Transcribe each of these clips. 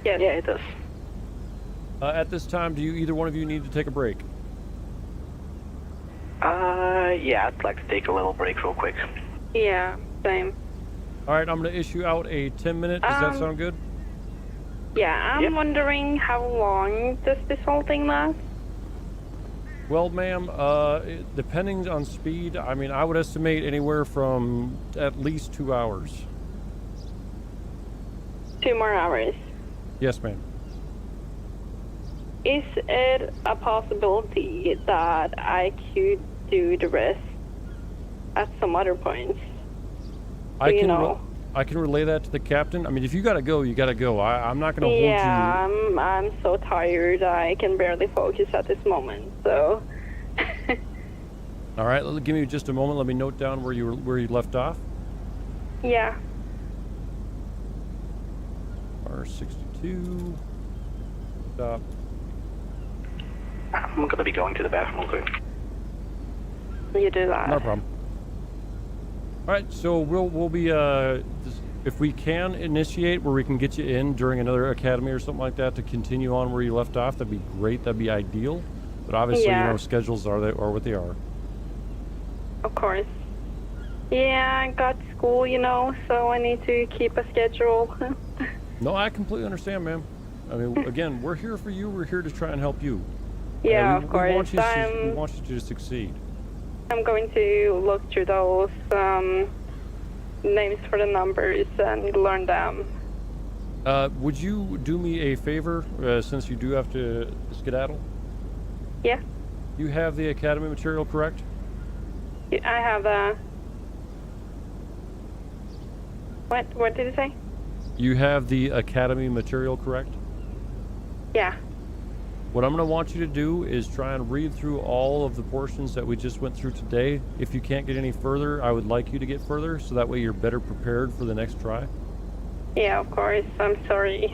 Yeah, it does. At this time, do either one of you need to take a break? Yeah, I'd like to take a little break real quick. Yeah, same. All right, I'm going to issue out a 10-minute. Does that sound good? Yeah, I'm wondering how long does this whole thing last? Well, ma'am, depending on speed, I mean, I would estimate anywhere from at least 2 hours. 2 more hours. Yes, ma'am. Is it a possibility that I could do the rest at some other points? I can relay that to the captain. I mean, if you gotta go, you gotta go. I'm not gonna hold you. Yeah, I'm so tired. I can barely focus at this moment. So. All right, give me just a moment. Let me note down where you left off. Yeah. R62. Stop. I'm gonna be going to the bathroom real quick. You do that. No problem. All right, so we'll be if we can initiate where we can get you in during another academy or something like that to continue on where you left off. That'd be great. That'd be ideal. But obviously, you know, schedules are what they are. Of course. Yeah, I got school, you know, so I need to keep a schedule. No, I completely understand, ma'am. I mean, again, we're here for you. We're here to try and help you. Yeah, of course. We want you to succeed. I'm going to look through those names for the numbers and learn them. Would you do me a favor, since you do have to skedaddle? Yeah. You have the academy material, correct? I have the... What did you say? You have the academy material, correct? Yeah. What I'm going to want you to do is try and read through all of the portions that we just went through today. If you can't get any further, I would like you to get further, so that way you're better prepared for the next try. Yeah, of course. I'm sorry.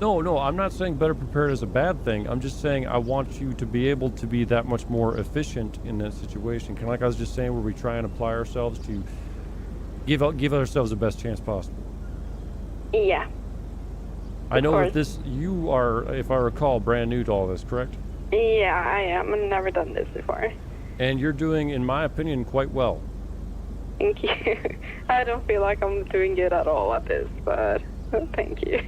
No, I'm not saying better prepared is a bad thing. I'm just saying I want you to be able to be that much more efficient in that situation. Kind of like I was just saying, where we try and apply ourselves to give ourselves the best chance possible. Yeah. I know that you are, if I recall, brand new to all this, correct? Yeah, I am. I've never done this before. And you're doing, in my opinion, quite well. Thank you. I don't feel like I'm doing good at all at this, but thank you.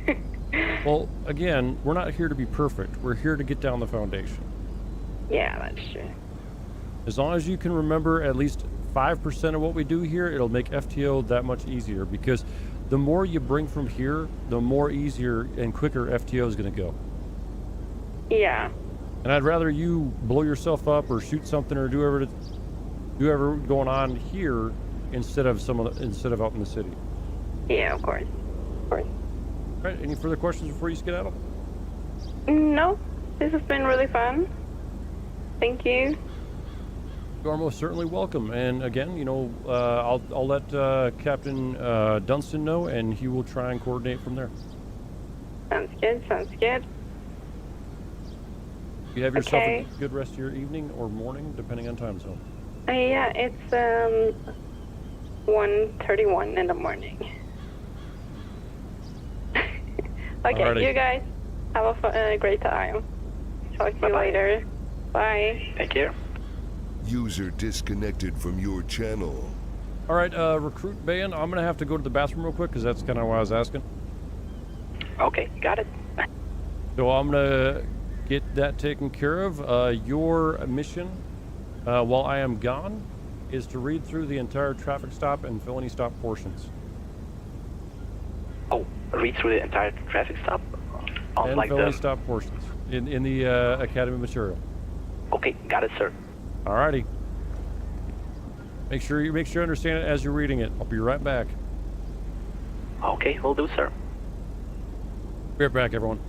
Well, again, we're not here to be perfect. We're here to get down the foundation. Yeah, that's true. As long as you can remember at least 5% of what we do here, it'll make FTO that much easier, because the more you bring from here, the more easier and quicker FTO is going to go. Yeah. And I'd rather you blow yourself up or shoot something or do whatever going on here instead of out in the city. Yeah, of course. Of course. All right, any further questions before you skedaddle? No, this has been really fun. Thank you. You are most certainly welcome. And again, you know, I'll let Captain Dunstan know, and he will try and coordinate from there. Sounds good. Sounds good. You have yourself a good rest of your evening or morning, depending on time zone. Yeah, it's 1:31 in the morning. Okay, Alrighty. You guys have a great time. Talk to you later. Bye. Take care. User disconnected from your channel. All right, Recruit Bayan, I'm going to have to go to the bathroom real quick, because that's kind of why I was asking. Okay, got it. So I'm going to get that taken care of. Your mission, while I am gone, is to read through the entire traffic stop and fill any stop portions. Oh, read through the entire traffic stop? And like fill any stop portions in the Academy material. Okay, got it, sir. Alrighty. Make sure you understand it as you're reading it. I'll be right back. Okay, will do, sir. Be right back, everyone.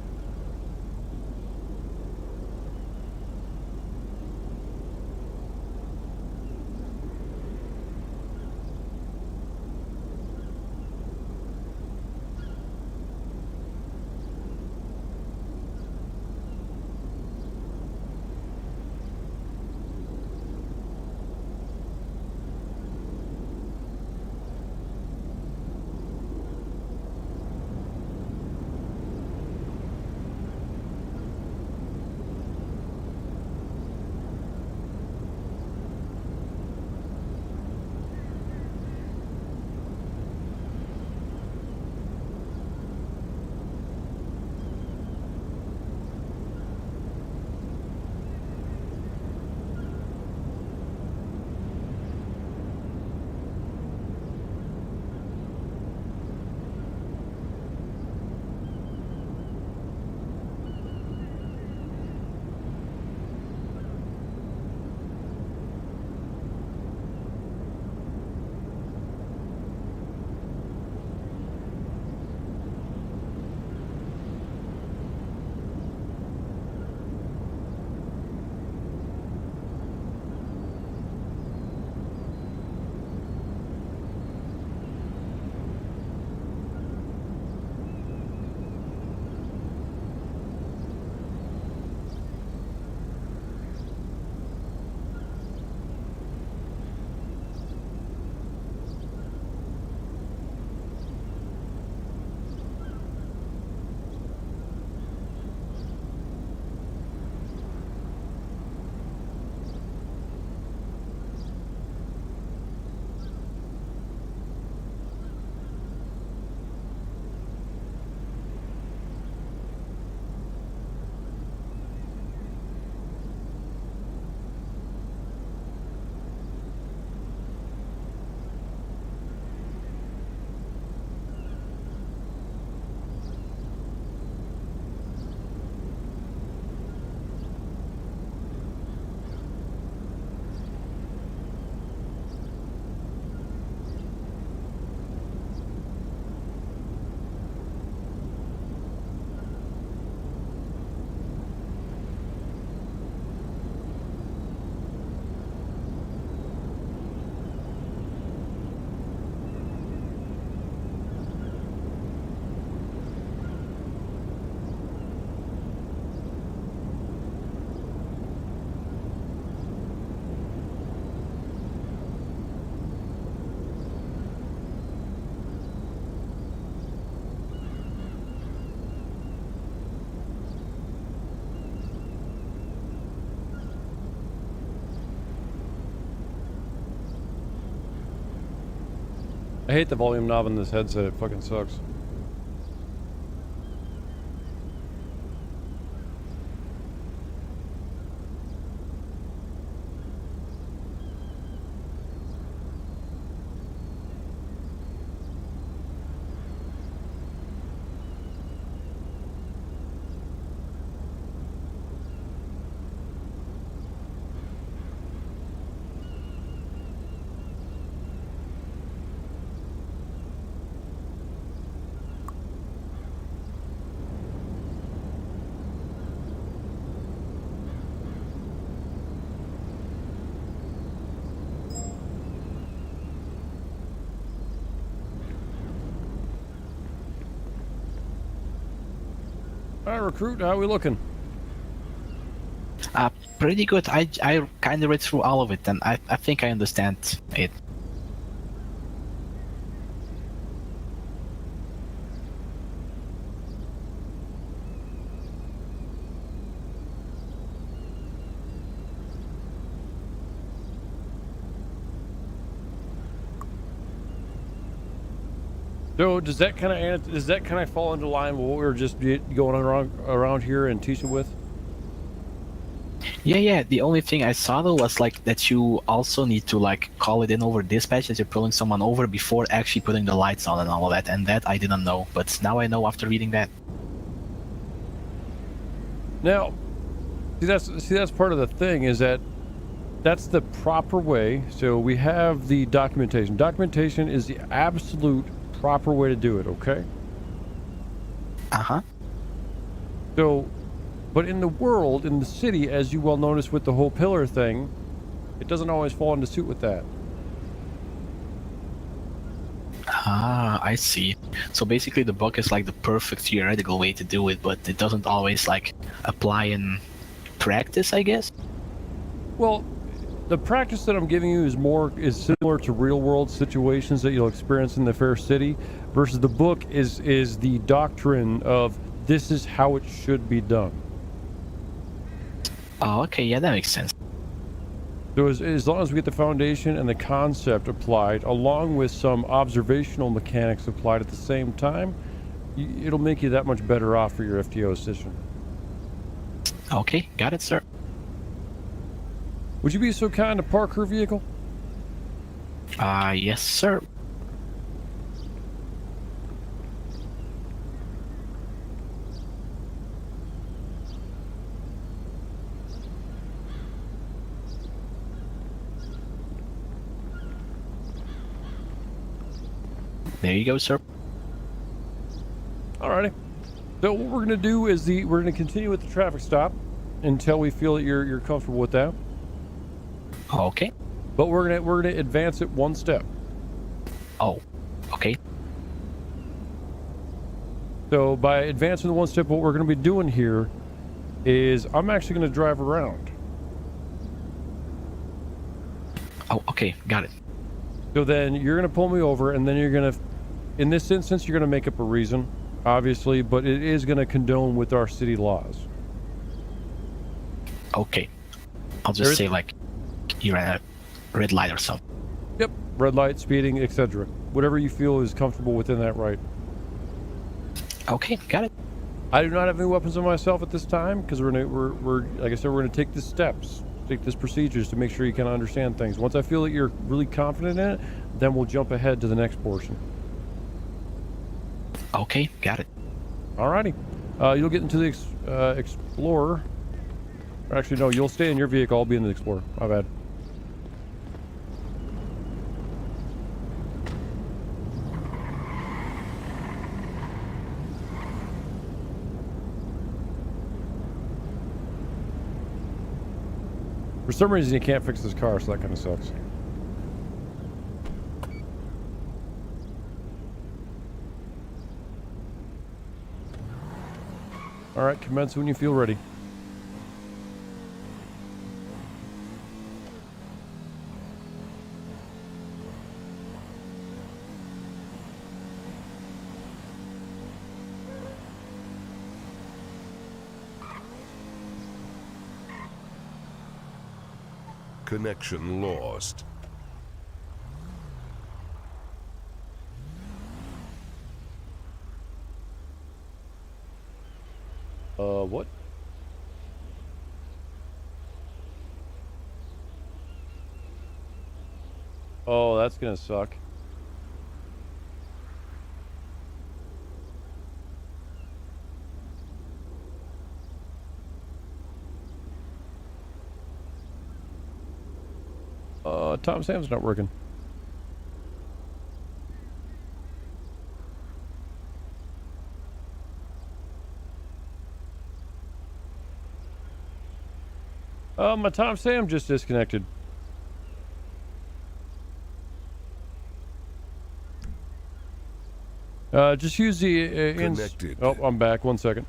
I hate the volume knob on this headset. It fucking sucks. All right, recruit, how are we looking? Pretty good. I kind of read through all of it, and I think I understand it. So does that kind of fall into line with what we were just going around here and teaching with? Yeah. The only thing I saw though was like that you also need to like call it in over dispatch as you're pulling someone over before actually putting the lights on and all of that, and that I didn't know, but now I know after reading that. Now, see that's part of the thing is that's the proper way. So we have the documentation. Documentation is the absolute proper way to do it, okay? Uh-huh. So, but in the world, in the city, as you well noticed with the whole pillar thing, it doesn't always fall into suit with that. Ah, I see. So basically the book is like the perfect theoretical way to do it, but it doesn't always like apply in practice, I guess? Well, the practice that I'm giving you is similar to real world situations that you'll experience in the fair city, versus the book is the doctrine of this is how it should be done. Oh, okay, yeah, that makes sense. So as long as we get the foundation and the concept applied, along with some observational mechanics applied at the same time, it'll make you that much better off for your FTO session. Okay, got it, sir. Would you be so kind to park her vehicle? Yes, sir. There you go, sir. Alrighty. So what we're gonna do is we're gonna continue with the traffic stop until we feel that you're comfortable with that. Okay. But we're gonna advance it one step. Oh, okay. So by advancing the one step, what we're gonna be doing here is I'm actually gonna drive around. Oh, okay, got it. So then you're gonna pull me over, and then you're gonna, in this instance, you're gonna make up a reason, obviously, but it is gonna condone with our city laws. Okay. I'll just say like you're at a red light or something. Yep, red light, speeding, etc. Whatever you feel is comfortable within that right. Okay, got it. I do not have any weapons on myself at this time because we're like I said, we're gonna take the steps, take this procedures to make sure you can understand things. Once I feel that you're really confident in it, then we'll jump ahead to the next portion. Okay, got it. Alrighty. You'll get into the Explorer. Actually, no, you'll stay in your vehicle. I'll be in the Explorer. My bad. For some reason, you can't fix this car, so that kind of sucks. All right, commence when you feel ready. Connection lost. What? Oh, that's gonna suck. Tom Sam's not working. My Tom Sam just disconnected. Just use the Connected. Oh, I'm back. 1 second.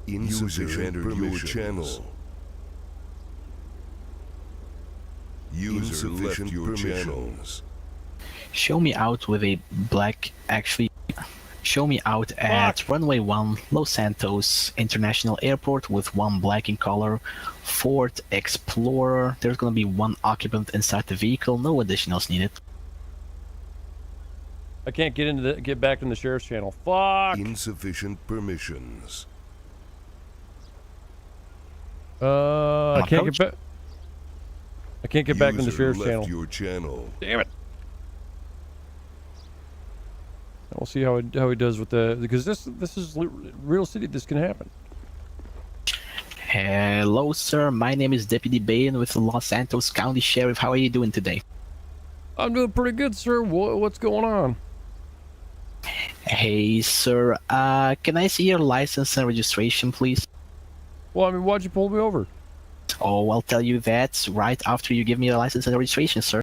User entered your channel. User left your channels. Show me out with a black, actually. Show me out at runway 1, Los Santos International Airport with 1 black in color, Ford Explorer. There's gonna be 1 occupant inside the vehicle, no additionals needed. I can't get back in the sheriff's channel. Fuck. Insufficient permissions. I can't get back. I can't get back in the User sheriff's left channel. your channel. Damn it. We'll see how he does with the, because this is real city. This can happen. Hello, sir. My name is Deputy Bain with the Los Santos County Sheriff. How are you doing today? I'm doing pretty good, sir. What's going on? Hey, sir. Can I see your license and registration, please? Well, I mean, why'd you pull me over? Oh, I'll tell you that right after you give me your license and registration, sir.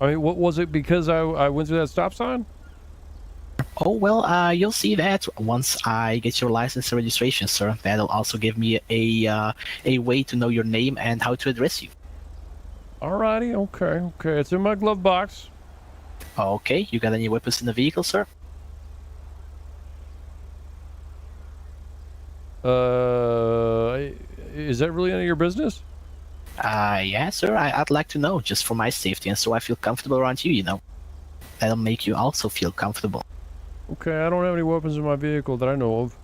I mean, what was it? Because I went through that stop sign? Oh, well, you'll see that once I get your license and registration, sir. That'll also give me a way to know your name and how to address you. Alrighty, okay. It's in my glove box. Okay, you got any weapons in the vehicle, sir? Is that really none of your business? Yeah, sir. I'd like to know, just for my safety and so I feel comfortable around you, you know. That'll make you also feel comfortable. Okay, I don't have any weapons in my vehicle that I know of.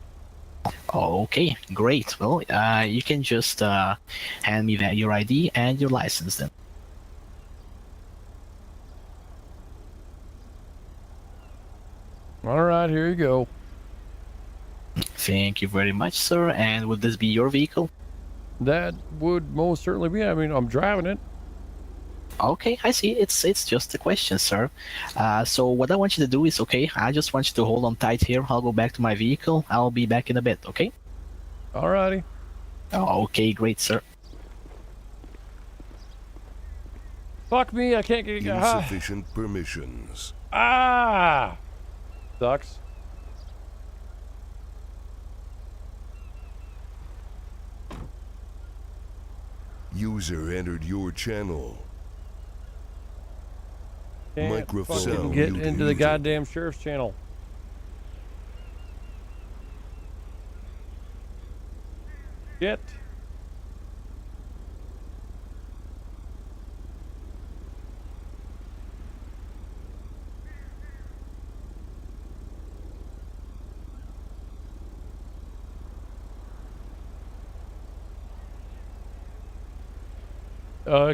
Okay, great. Well, you can just hand me your ID and your license then. Alright, here you go. Thank you very much, sir. And would this be your vehicle? That would most certainly be. I mean, I'm driving it. Okay, I see. It's just a question, sir. So what I want you to do is, okay, I just want you to hold on tight here. I'll go back to my vehicle. I'll be back in a bit, okay? Alrighty. Okay, great, sir. Fuck me, I can't get... Insufficient permissions. Sucks. User entered your channel. Can't Microphone fucking get muted. into the goddamn sheriff's channel. Shit.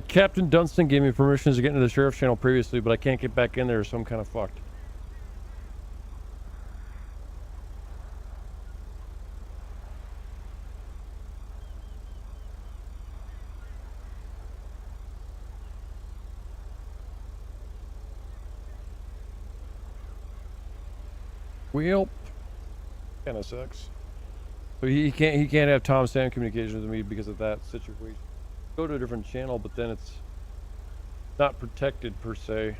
Captain Dunstan gave me permission to get into the sheriff's channel previously, but I can't get back in there, so I'm kind of fucked. Well, kind of sucks. So he can't have Tom Sam communications with me because of that situation. Go to a different channel, but then it's not protected per se.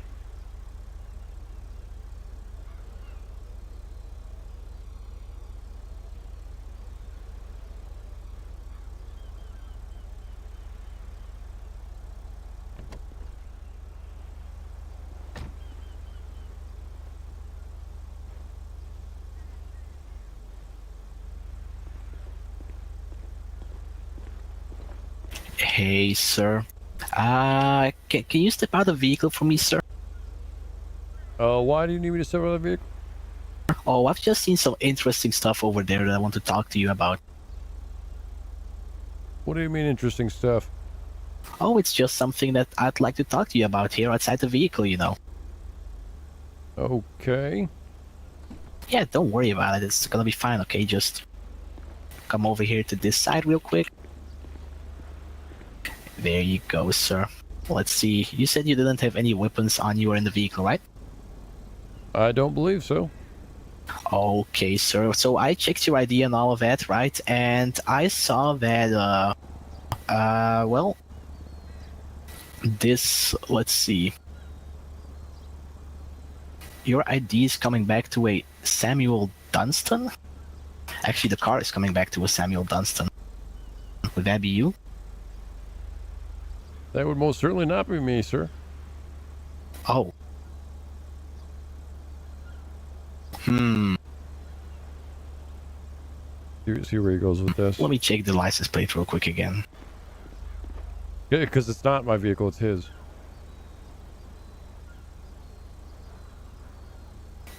Hey, sir. Can you step out of the vehicle for me, sir? Why do you need me to step out of the vehicle? Oh, I've just seen some interesting stuff over there that I want to talk to you about. What do you mean interesting stuff? Oh, it's just something that I'd like to talk to you about here outside the vehicle, you know. Okay. Yeah, don't worry about it. It's gonna be fine, okay? Just come over here to this side real quick. There you go, sir. Let's see. You said you didn't have any weapons on you or in the vehicle, right? I don't believe so. Okay, sir. So I checked your ID and all of that, right? And I saw that, well, let's see. Your ID is coming back to a Samuel Dunstan? Actually, the car is coming back to a Samuel Dunstan. Would that be you? That would most certainly not be me, sir. Oh. See where he goes with this. Let me check the license plate real quick again. Yeah, because it's not my vehicle, it's his.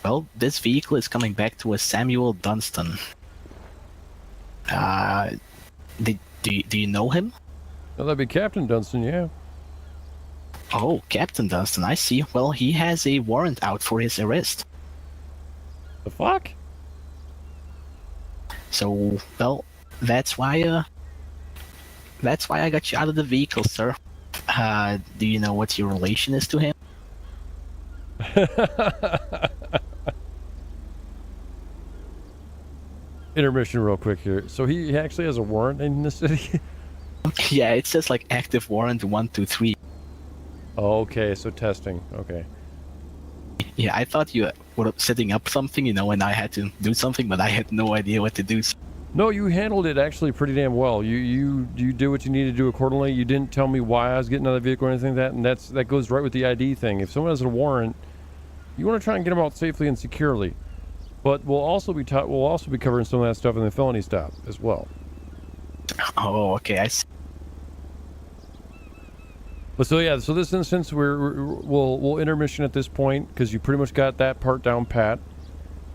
Well, this vehicle is coming back to a Samuel Dunstan. Do you know him? Well, that'd be Captain Dunstan, yeah. Oh, Captain Dunstan, I see. Well, he has a warrant out for his arrest. The fuck? So, well, that's why I got you out of the vehicle, sir. Do you know what your relation is to him? Intermission real quick here. So he actually has a warrant in the city? Yeah, it says like active warrant 123. Okay, so testing. Okay. Yeah, I thought you were setting up something, you know, and I had to do something, but I had no idea what to do. No, you handled it actually pretty damn well. You did what you needed to do accordingly. You didn't tell me why I was getting out of the vehicle or anything like that, and that goes right with the ID thing. If someone has a warrant, you want to try and get them out safely and securely. But we'll also be covering some of that stuff in the felony stop as well. Oh, okay, I see. But so yeah, so this instance we'll intermission at this point because you pretty much got that part down pat.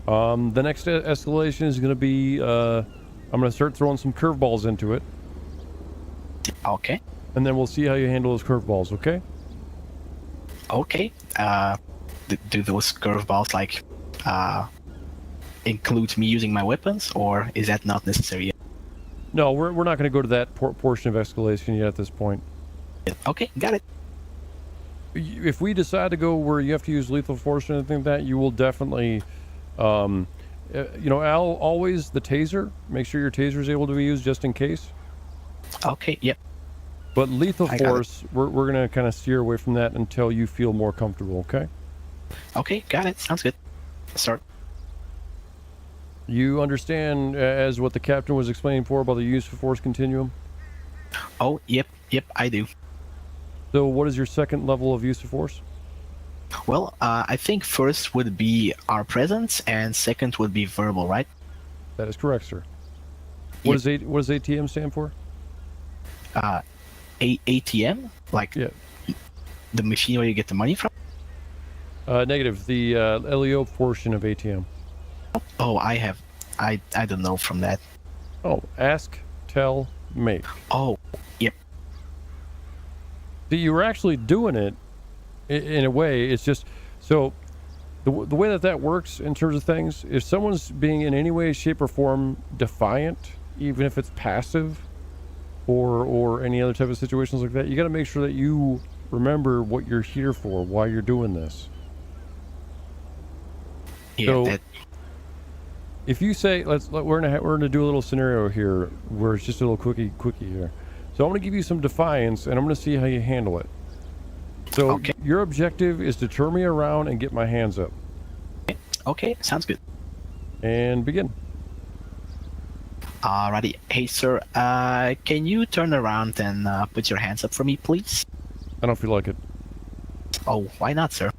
The next escalation is going to be I'm going to start throwing some curveballs into it. Okay. And then we'll see how you handle those curveballs. Okay. Okay. Do those curveballs like include me using my weapons, or is that not necessary? No, we're not going to go to that portion of escalation yet at this point. Okay, got it. If we decide to go where you have to use lethal force or anything like that, you will definitely, you know, always the taser. Make sure your taser is able to be used just in case. Okay, yep. But lethal force, we're going to kind of steer away from that until you feel more comfortable, okay? Okay, got it. Sounds good. Start. You understand as what the captain was explaining before about the use of force continuum? Oh, yep, I do. So what is your second level of use of force? Well, I think first would be our presence, and second would be verbal, right? That is correct, sir. What does ATM stand for? ATM? Like Yeah. the machine where you get the money from? Negative. The LEO portion of ATM. Oh, I don't know from that. Oh, ask, tell, make. Oh, yep. See, you were actually doing it in a way. It's just so the way that works in terms of things. If someone's being in any way, shape, or form defiant, even if it's passive, or any other type of situations like that, you got to make sure that you remember what you're here for, why you're doing this. Yeah. So, if you say, we're gonna do a little scenario here where it's just a little quickie here. So I'm gonna give you some defiance, and I'm gonna see how you handle it. So Okay. Your objective is to turn me around and get my hands up. Okay, sounds good. And begin. Alrighty. Hey, sir, can you turn around and put your hands up for me, please? I don't feel like it, Oh, why not, sir?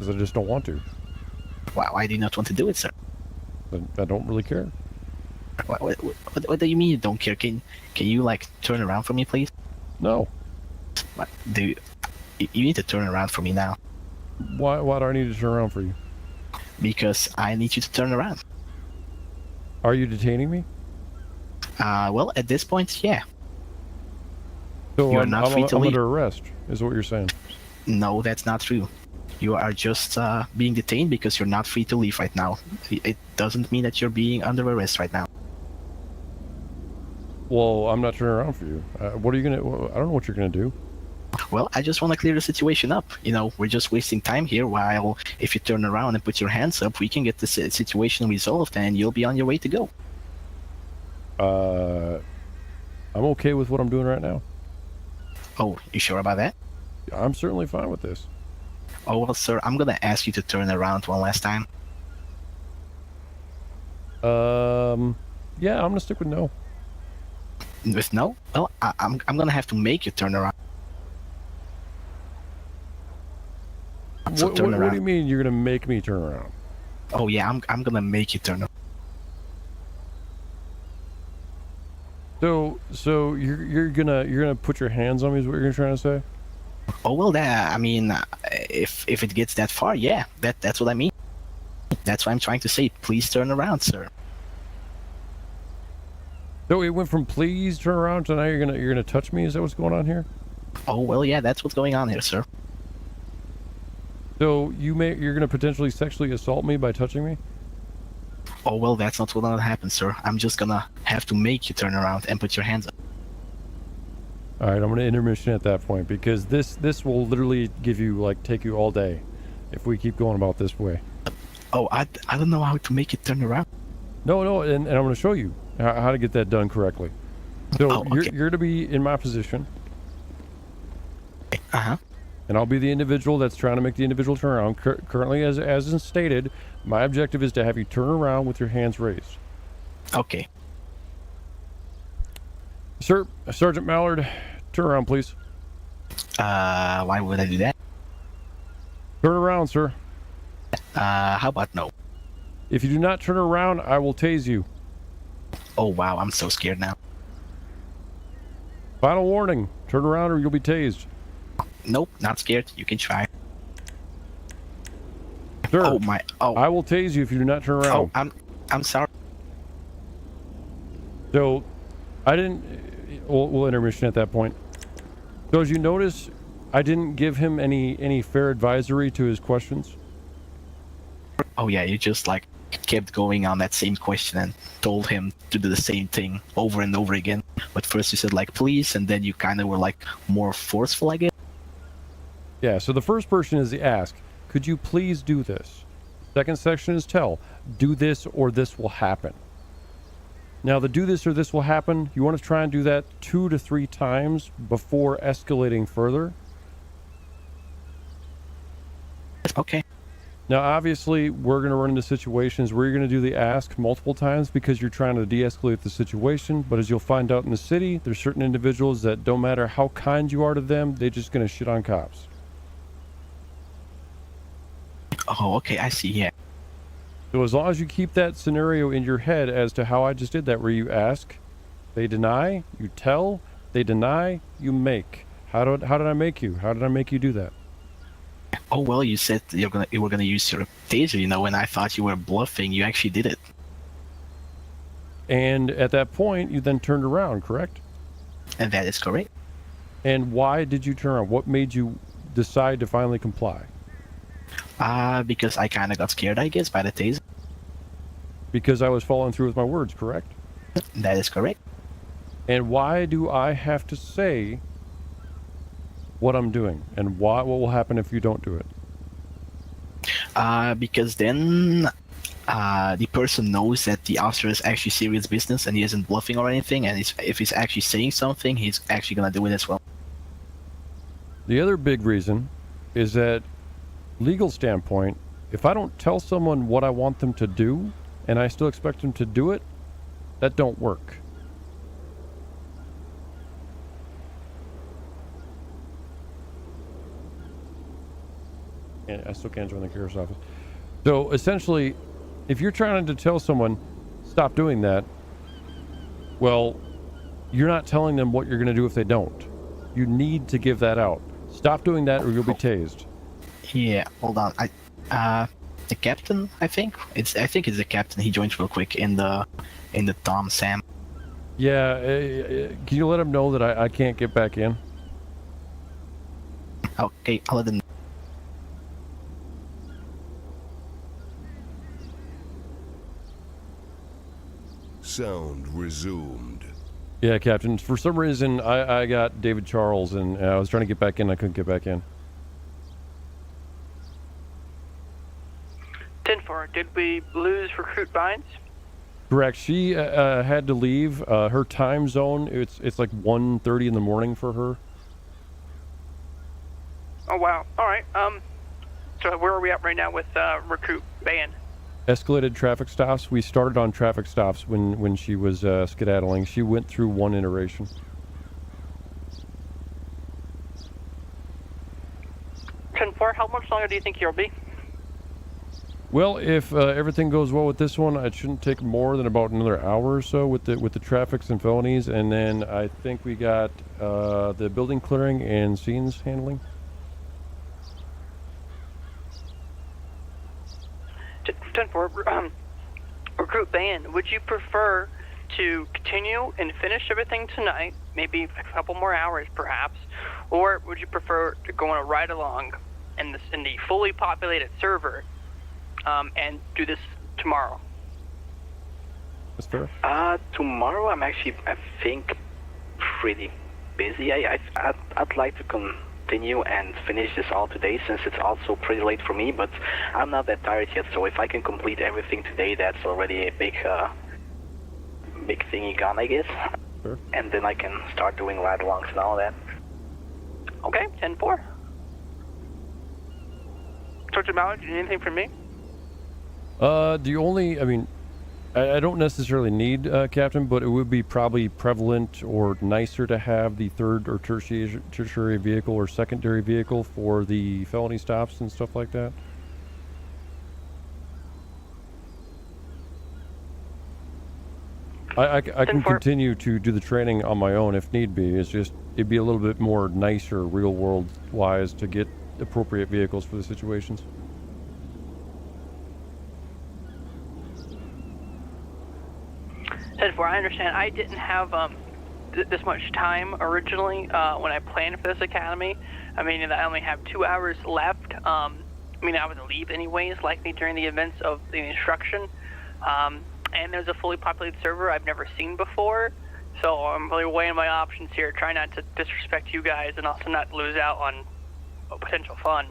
because I just don't want to. Why do you not want to do it, sir? I don't really care. What do you mean you don't care? Can you, like, turn around for me, please? No. What, you need to turn around for me now. Why do I need to turn around for you? because I need you to turn around. Are you detaining me? Well, at this point, yeah. So You're I'm, not I'm, free to I'm leave. under arrest, is what you're saying. No, that's not true. You are just being detained because you're not free to leave right now. It doesn't mean that you're being under arrest right now. Well, I'm not turning around for you. What are you gonna? I don't know what you're gonna do. Well, I just want to clear the situation up. We're just wasting time here, while if you turn around and put your hands up, we can get the situation resolved and you'll be on your way to go. I'm okay with what I'm doing right now. Oh, you sure about that? I'm certainly fine with this. Oh, well, sir, I'm gonna ask you to turn around one last time. Yeah, I'm gonna stick with no. With no? Well, I'm gonna have to make you turn around. So What turn do around. you mean you're gonna make me turn around? Oh yeah, I'm gonna make you turn around. So you're gonna put your hands on me is what you're trying to say? Oh well, if it gets that far, yeah, that's what I mean. That's what I'm trying to say. Please turn around, sir. So it went from please turn around to now you're gonna touch me. Is that what's going on here? Oh well, yeah, that's what's going on here, sir. So you're gonna potentially sexually assault me by touching me? Oh well, that's not what's gonna happen, sir. I'm just gonna have to make you turn around and put your hands up. All right, I'm gonna intermission at that point because this will literally take you all day if we keep going about this way. Oh, I don't know how to make you turn around. No, and I'm gonna show you how to get that done correctly. So Oh, okay. you're gonna be in my position, Uh-huh. and I'll be the individual that's trying to make the individual turn around. Currently, as is stated, my objective is to have you turn around with your hands raised. Okay. Sir, Sergeant Mallard, turn around, please. Why would I do that? Turn around, sir. How about no? If you do not turn around, I will tase you. Oh wow, I'm so scared now. Final warning, turn around or you'll be tased. Nope, not scared. You can try. Sir, Oh my. Oh. I will tase you if you do not turn around. Oh, I'm sorry. So, I didn't... We'll intermission at that point. So as you notice, I didn't give him any fair advisory to his questions. Oh yeah, you just kept going on that same question and told him to do the same thing over and over again. But first you said please, and then you kind of were more forceful, I guess. Yeah, so the first person is the ask, could you please do this? Second section is tell, do this or this will happen. Now the do this or this will happen, you want to try and do that 2 to 3 times before escalating further. Okay. Now obviously we're going to run into situations where you're going to do the ask multiple times because you're trying to de-escalate the situation, but as you'll find out in the city, there's certain individuals that don't matter how kind you are to them, they're just going to shit on cops. Oh, okay, I see, yeah. So as long as you keep that scenario in your head as to how I just did that, where you ask, they deny, you tell, they deny, you make. How did I make you? How did I make you do that? Oh well, you said you were gonna use your taser, and I thought you were bluffing. You actually did it. And at that point, you then turned around, correct? And that is correct. And why did you turn around? What made you decide to finally comply? Because I kind of got scared, I guess, by the taser. Because I was following through with my words, correct? That is correct. And why do I have to say what I'm doing? And what will happen if you don't do it? Because then the person knows that the officer is actually serious business and he isn't bluffing or anything, and if he's actually saying something, he's actually gonna do it as well. The other big reason is that legal standpoint, if I don't tell someone what I want them to do and I still expect them to do it, that don't work. And I still can't join the curious office. So essentially, if you're trying to tell someone stop doing that, well, you're not telling them what you're going to do if they don't. You need to give that out. Stop doing that or you'll be tased. Yeah, hold on. The captain, I think. I think it's the captain. He joined real quick in the Tom Sam. Yeah, can you let him know that I can't get back in? Okay, I'll let him. Sound resumed. Yeah, Captain. For some reason, I got David Charles, and I was trying to get back in. I couldn't get back in. 10-4, did we lose recruit Bynes? Correct. She had to leave. Her time zone, it's like 1:30 in the morning for her. Oh, wow. All right. So where are we at right now with recruit Ban? Escalated traffic stops. We started on traffic stops when she was skedaddling. She went through one iteration. 10-4, how much longer do you think you'll be? Well, if everything goes well with this one, it shouldn't take more than about another hour or so with the traffics and felonies, and then I think we got the building clearing and scenes handling. 10-4, recruit Ban, would you prefer to continue and finish everything tonight, maybe a couple more hours perhaps, or would you prefer to go on a ride along in the fully populated server and do this tomorrow? That's fair. Tomorrow I'm actually, I think, pretty busy. I'd like to continue and finish this all today since it's also pretty late for me, but I'm not that tired yet, so if I can complete everything today, that's already a big thingy gone, I guess. Sure. And then I can start doing ride-alongs and all that. Okay, 10-4. Sergeant Mallard, do you need anything from me? I don't necessarily need Captain, but it would be probably prevalent or nicer to have the third or tertiary vehicle or secondary vehicle for the felony stops and stuff like that. I can continue to do the training on my own if need be. It's just, it'd be a little bit more nicer real world wise to get appropriate vehicles for the situations. For I understand, I didn't have this much time originally when I planned for this academy. I mean, I only have 2 hours left. I would leave anyways, likely during the events of the instruction. And there's a fully populated server I've never seen before, so I'm really weighing my options here, trying not to disrespect you guys and also not lose out on potential fun.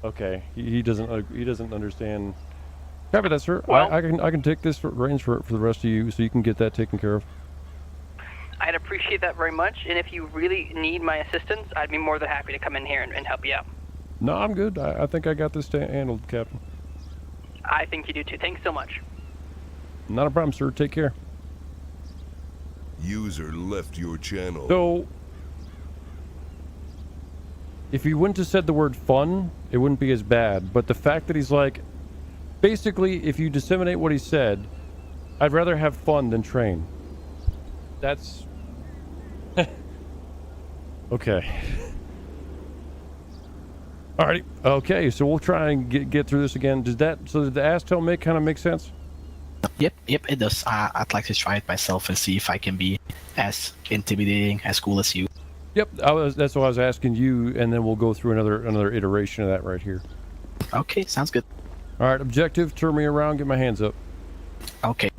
Okay, he doesn't understand. Copy that, sir. Well, I can take this reins for the rest of you, so you can get that taken care of. I'd appreciate that very much, and if you really need my assistance, I'd be more than happy to come in here and help you out. No, I'm good. I think I got this handled, Captain. I think you do too. Thanks so much. Not a problem, sir. Take care. User left your channel. So, if he wouldn't have said the word fun, it wouldn't be as bad. But the fact that he's like, basically, if you disseminate what he said, I'd rather have fun than train. That's... okay. Alrighty. Okay, so we'll try and get through this again. Did the Astel make sense? Yep, it does. I'd like to try it myself and see if I can be as intimidating, as cool as you. Yep, that's what I was asking you, and then we'll go through another iteration of that right here. Okay, sounds good. Alright, objective, turn me around, get my hands up. Okay.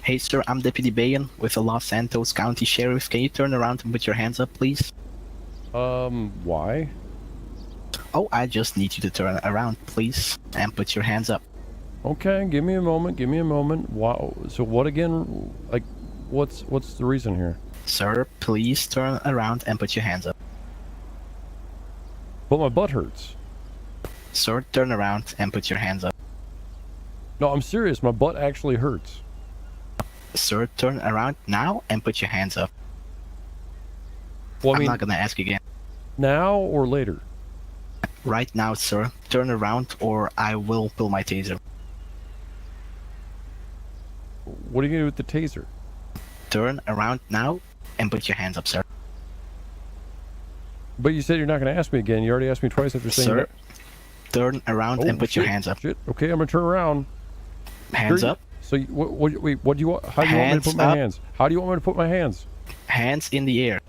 Hey sir, I'm Deputy Bayan with the Los Santos County Sheriff. Can you turn around and put your hands up, please? Why? Oh, I just need you to turn around, please, and put your hands up. Okay, give me a moment. Wow. So what again? Like, what's the reason here? Sir, please turn around and put your hands up. But my butt hurts. Sir, turn around and put your hands up. No, I'm serious. My butt actually hurts. Sir, turn around now and put your hands up. Well, I'm not gonna ask again. Now or later? Right now, sir. Turn around or I will pull my taser. What are you gonna do with the taser? Turn around now and put your hands up, sir. But you said you're not going to ask me again. You already asked me twice after saying Sir, that. turn around and put your hands up. Shit. Okay, I'm going to turn around. Hands up. So, wait, what do you want? How do you want me to put my hands? How do you want me to put my hands? Hands in the air.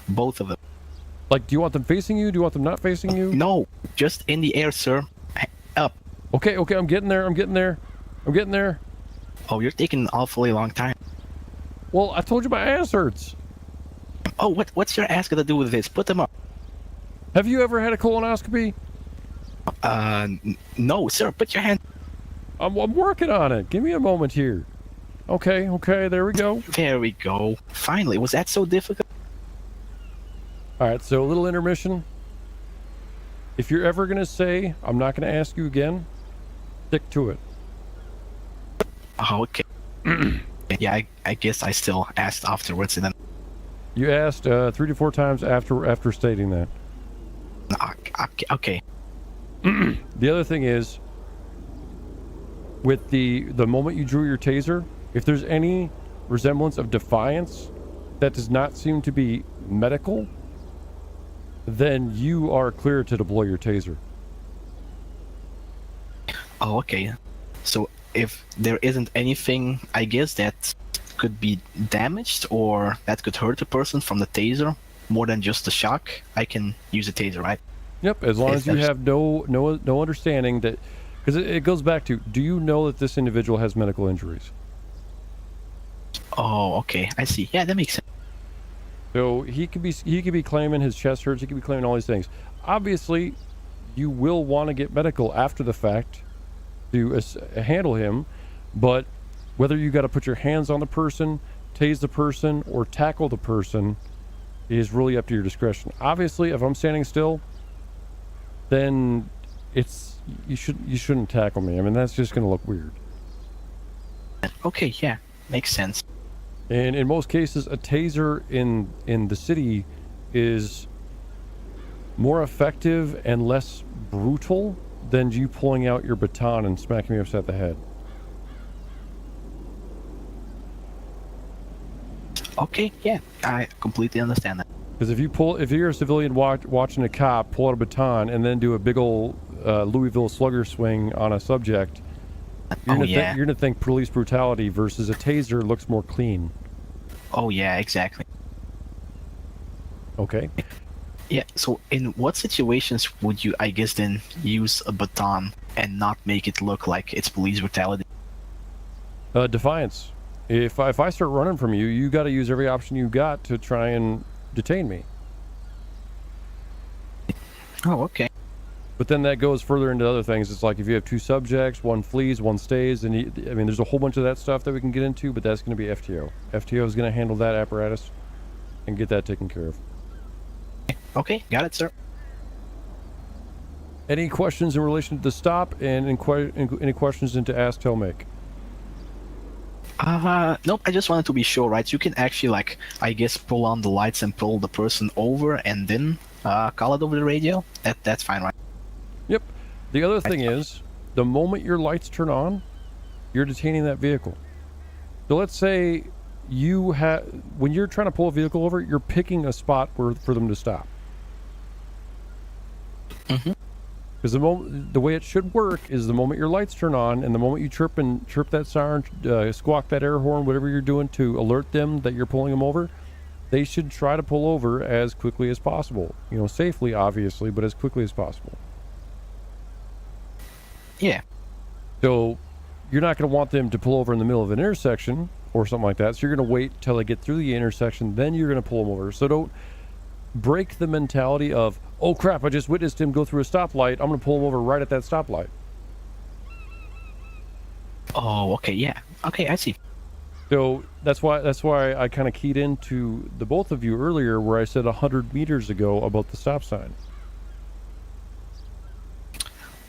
Both of them. Like, do you want them facing you? Do you want them not facing you? No, just in the air, sir. Up. Okay, I'm getting there. I'm getting there. Oh, you're taking an awfully long time. Well, I told you my ass hurts. Oh, what's your ass gonna do with this? Put them up. Have you ever had a colonoscopy? No, sir. Put your hand. I'm working on it. Give me a moment here. Okay, there we go. There we go. Finally, was that so difficult? All right, so a little intermission. If you're ever going to say, I'm not going to ask you again, stick to it. Oh, okay. Yeah, I guess I still asked afterwards and then... You asked 3 to 4 times after stating that. Okay. The other thing is, with the moment you drew your taser, if there's any resemblance of defiance that does not seem to be medical, then you are clear to deploy your taser. Oh, okay. So if there isn't anything, I guess, that could be damaged or that could hurt a person from the taser more than just the shock, I can use a taser, right? Yep, as long as you have no understanding that, because it goes back to, do you know that this individual has medical injuries? Oh, okay. I see. Yeah, that makes sense. So he could be claiming his chest hurts. He could be claiming all these things. Obviously, you will want to get medical after the fact to handle him, but whether you got to put your hands on the person, tase the person, or tackle the person is really up to your discretion. Obviously, if I'm standing still, then you shouldn't tackle me. I mean, that's just going to look weird. Okay, yeah, makes sense. And in most cases, a taser in the city is more effective and less brutal than you pulling out your baton and smacking me upside the head. Okay, yeah, I completely understand that. Because if you're a civilian watching a cop pull out a baton and then do a big old Louisville Slugger swing on a subject, you're gonna think police brutality versus a taser looks more clean. Oh yeah, exactly. Okay. Yeah, so in what situations would you, I guess, then use a baton and not make it look like it's police brutality? Defiance. If I start running from you, you got to use every option you got to try and detain me. Oh, okay. But then that goes further into other things. It's like if you have 2 subjects, one flees, one stays, and I mean, there's a whole bunch of that stuff that we can get into, but that's going to be FTO. FTO is going to handle that apparatus and get that taken care of. Okay, got it, sir. Any questions in relation to the stop and any questions into ask, tell, make? Nope, I just wanted to be sure, right? You can actually, like, I guess, pull on the lights and pull the person over and then call it over the radio? That's fine, right? Yep. The other thing is, the moment your lights turn on, you're detaining that vehicle. So let's say when you're trying to pull a vehicle over, you're picking a spot for them to stop. Mm-hmm. Because the way it should work is the moment your lights turn on and the moment you chirp that siren, squawk that air horn, whatever you're doing to alert them that you're pulling them over, they should try to pull over as quickly as possible. You know, safely, obviously, but as quickly as possible. Yeah. So you're not going to want them to pull over in the middle of an intersection or something like that. So you're going to wait till they get through the intersection, then you're going to pull them over. So don't break the mentality of, oh crap, I just witnessed him go through a stoplight, I'm going to pull him over right at that stoplight. Oh, okay, yeah. Okay, I see. So that's why I kind of keyed into the both of you earlier where I said 100 meters ago about the stop sign.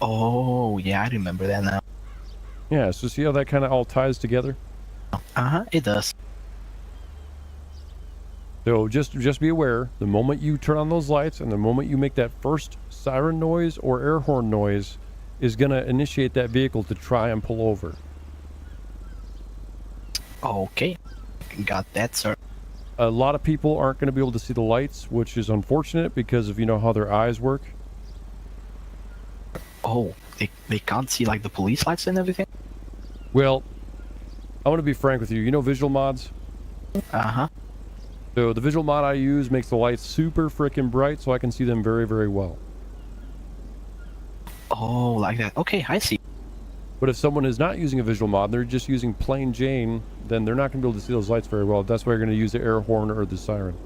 Oh, yeah, I remember that now. Yeah, so see how that kind of all ties together? Uh-huh, it does. So just be aware, the moment you turn on those lights and the moment you make that first siren noise or air horn noise is going to initiate that vehicle to try and pull over. Okay, got that, sir. A lot of people aren't going to be able to see the lights, which is unfortunate because of, you know, how their eyes work. Oh, they can't see like the police lights and everything? Well, I want to be frank with you. You know visual mods? Uh-huh. So the visual mod I use makes the lights super freaking bright so I can see them very, very well. Oh, like that. Okay, I see. But if someone is not using a visual mod, they're just using plain Jane, then they're not going to be able to see those lights very well. That's why you're going to use the air horn or the siren.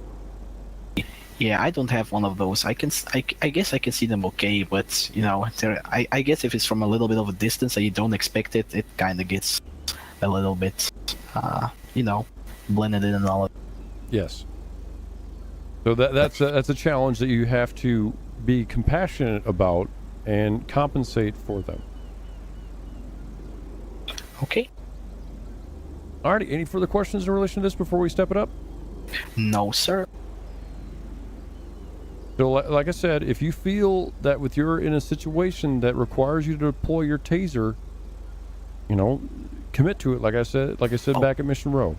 Yeah, I don't have one of those. I guess I can see them okay, but you know, I guess if it's from a little bit of a distance and you don't expect it, it kind of gets a little bit, you know, blended in and all. Yes. So that's a challenge that you have to be compassionate about and compensate for them. Okay. Alrighty, any further questions in relation to this before we step it up? No, sir. So like I said, if you feel that you're in a situation that requires you to deploy your taser, you know, commit to it. Like I said back at Mission Row.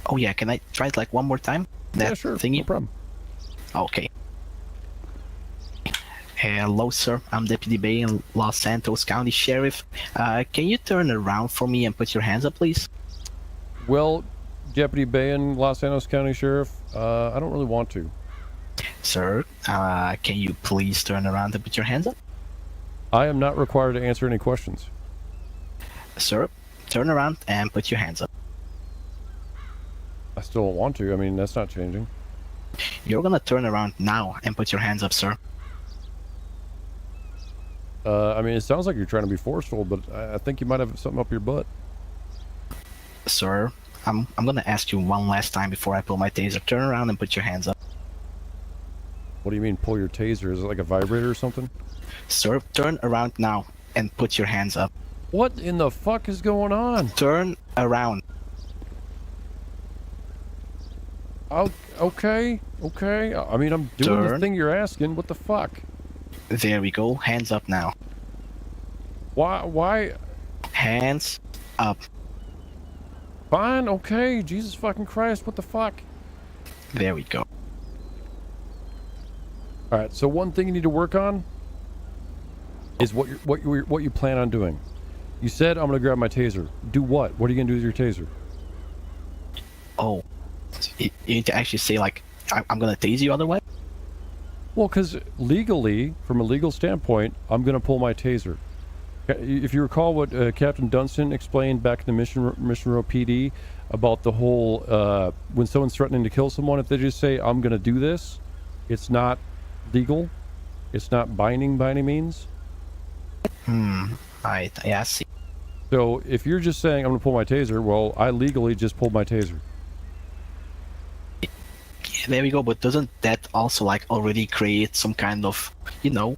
Oh yeah, can I try it like one more time? Yeah, sure. Thingy? No problem. Okay. Hello, sir. I'm Deputy Bay in Los Santos County Sheriff. Can you turn around for me and put your hands up, please? Well, Deputy Bayan, Los Santos County Sheriff, I don't really want to. Sir, can you please turn around and put your hands up? I am not required to answer any questions. Sir, turn around and put your hands up. I still don't want to. I mean, that's not changing. You're gonna turn around now and put your hands up, sir. I mean, it sounds like you're trying to be forceful, but I think you might have something up your butt. Sir, I'm gonna ask you one last time before I pull my taser. Turn around and put your hands up. What do you mean, pull your taser? Is it like a vibrator or something? Sir, turn around now and put your hands up. What in the fuck is going on? Turn around. Okay. I mean, I'm doing the Turn. thing you're asking. What the fuck? There we go. Hands up now. Why? Hands up. Fine, okay. Jesus fucking Christ, what the fuck? There we go. Alright, so one thing you need to work on is what you plan on doing. You said, I'm gonna grab my taser. Do what? What are you gonna do with your taser? Oh. You need to actually say, like, I'm gonna tase you otherwise? Well, because legally, from a legal standpoint, I'm gonna pull my taser. If you recall what Captain Dunstan explained back in the Mission Row PD about the whole, when someone's threatening to kill someone, if they just say, I'm gonna do this, it's not legal. It's not binding by any means. Right, yeah, I see. So if you're just saying, I'm gonna pull my taser, well, I legally just pulled my taser. Yeah, there we go, but doesn't that also, like, already create some kind of, you know,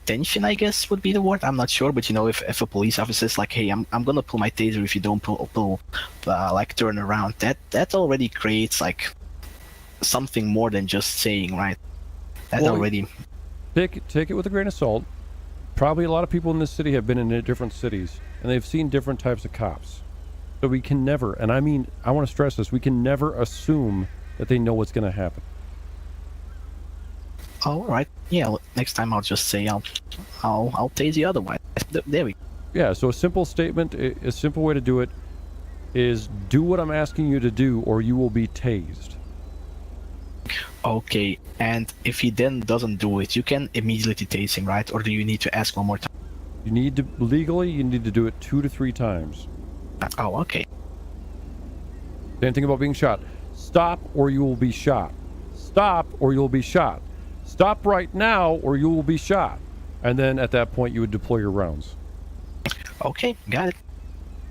tension, I guess would be the word. I'm not sure, but you know, if a police officer is like, hey, I'm gonna pull my taser if you don't pull like turn around, that already creates like something more than just saying, right? That well, already take it with a grain of salt. Probably a lot of people in this city have been in different cities and they've seen different types of cops. So we can never, and I mean, I want to stress this, we can never assume that they know what's going to happen. all right. Yeah, next time I'll just say I'll tase you otherwise. There we go. Yeah, so a simple statement, a simple way to do it is do what I'm asking you to do or you will be tased. Okay, and if he then doesn't do it, you can immediately tase him, right? Or do you need to ask one more time? You need to, legally, you need to do it 2 to 3 times. Oh, okay. Same thing about being shot. Stop or you will be shot. Stop or you'll be shot. Stop right now or you will be shot. And then at that point you would deploy your rounds. Okay, got it.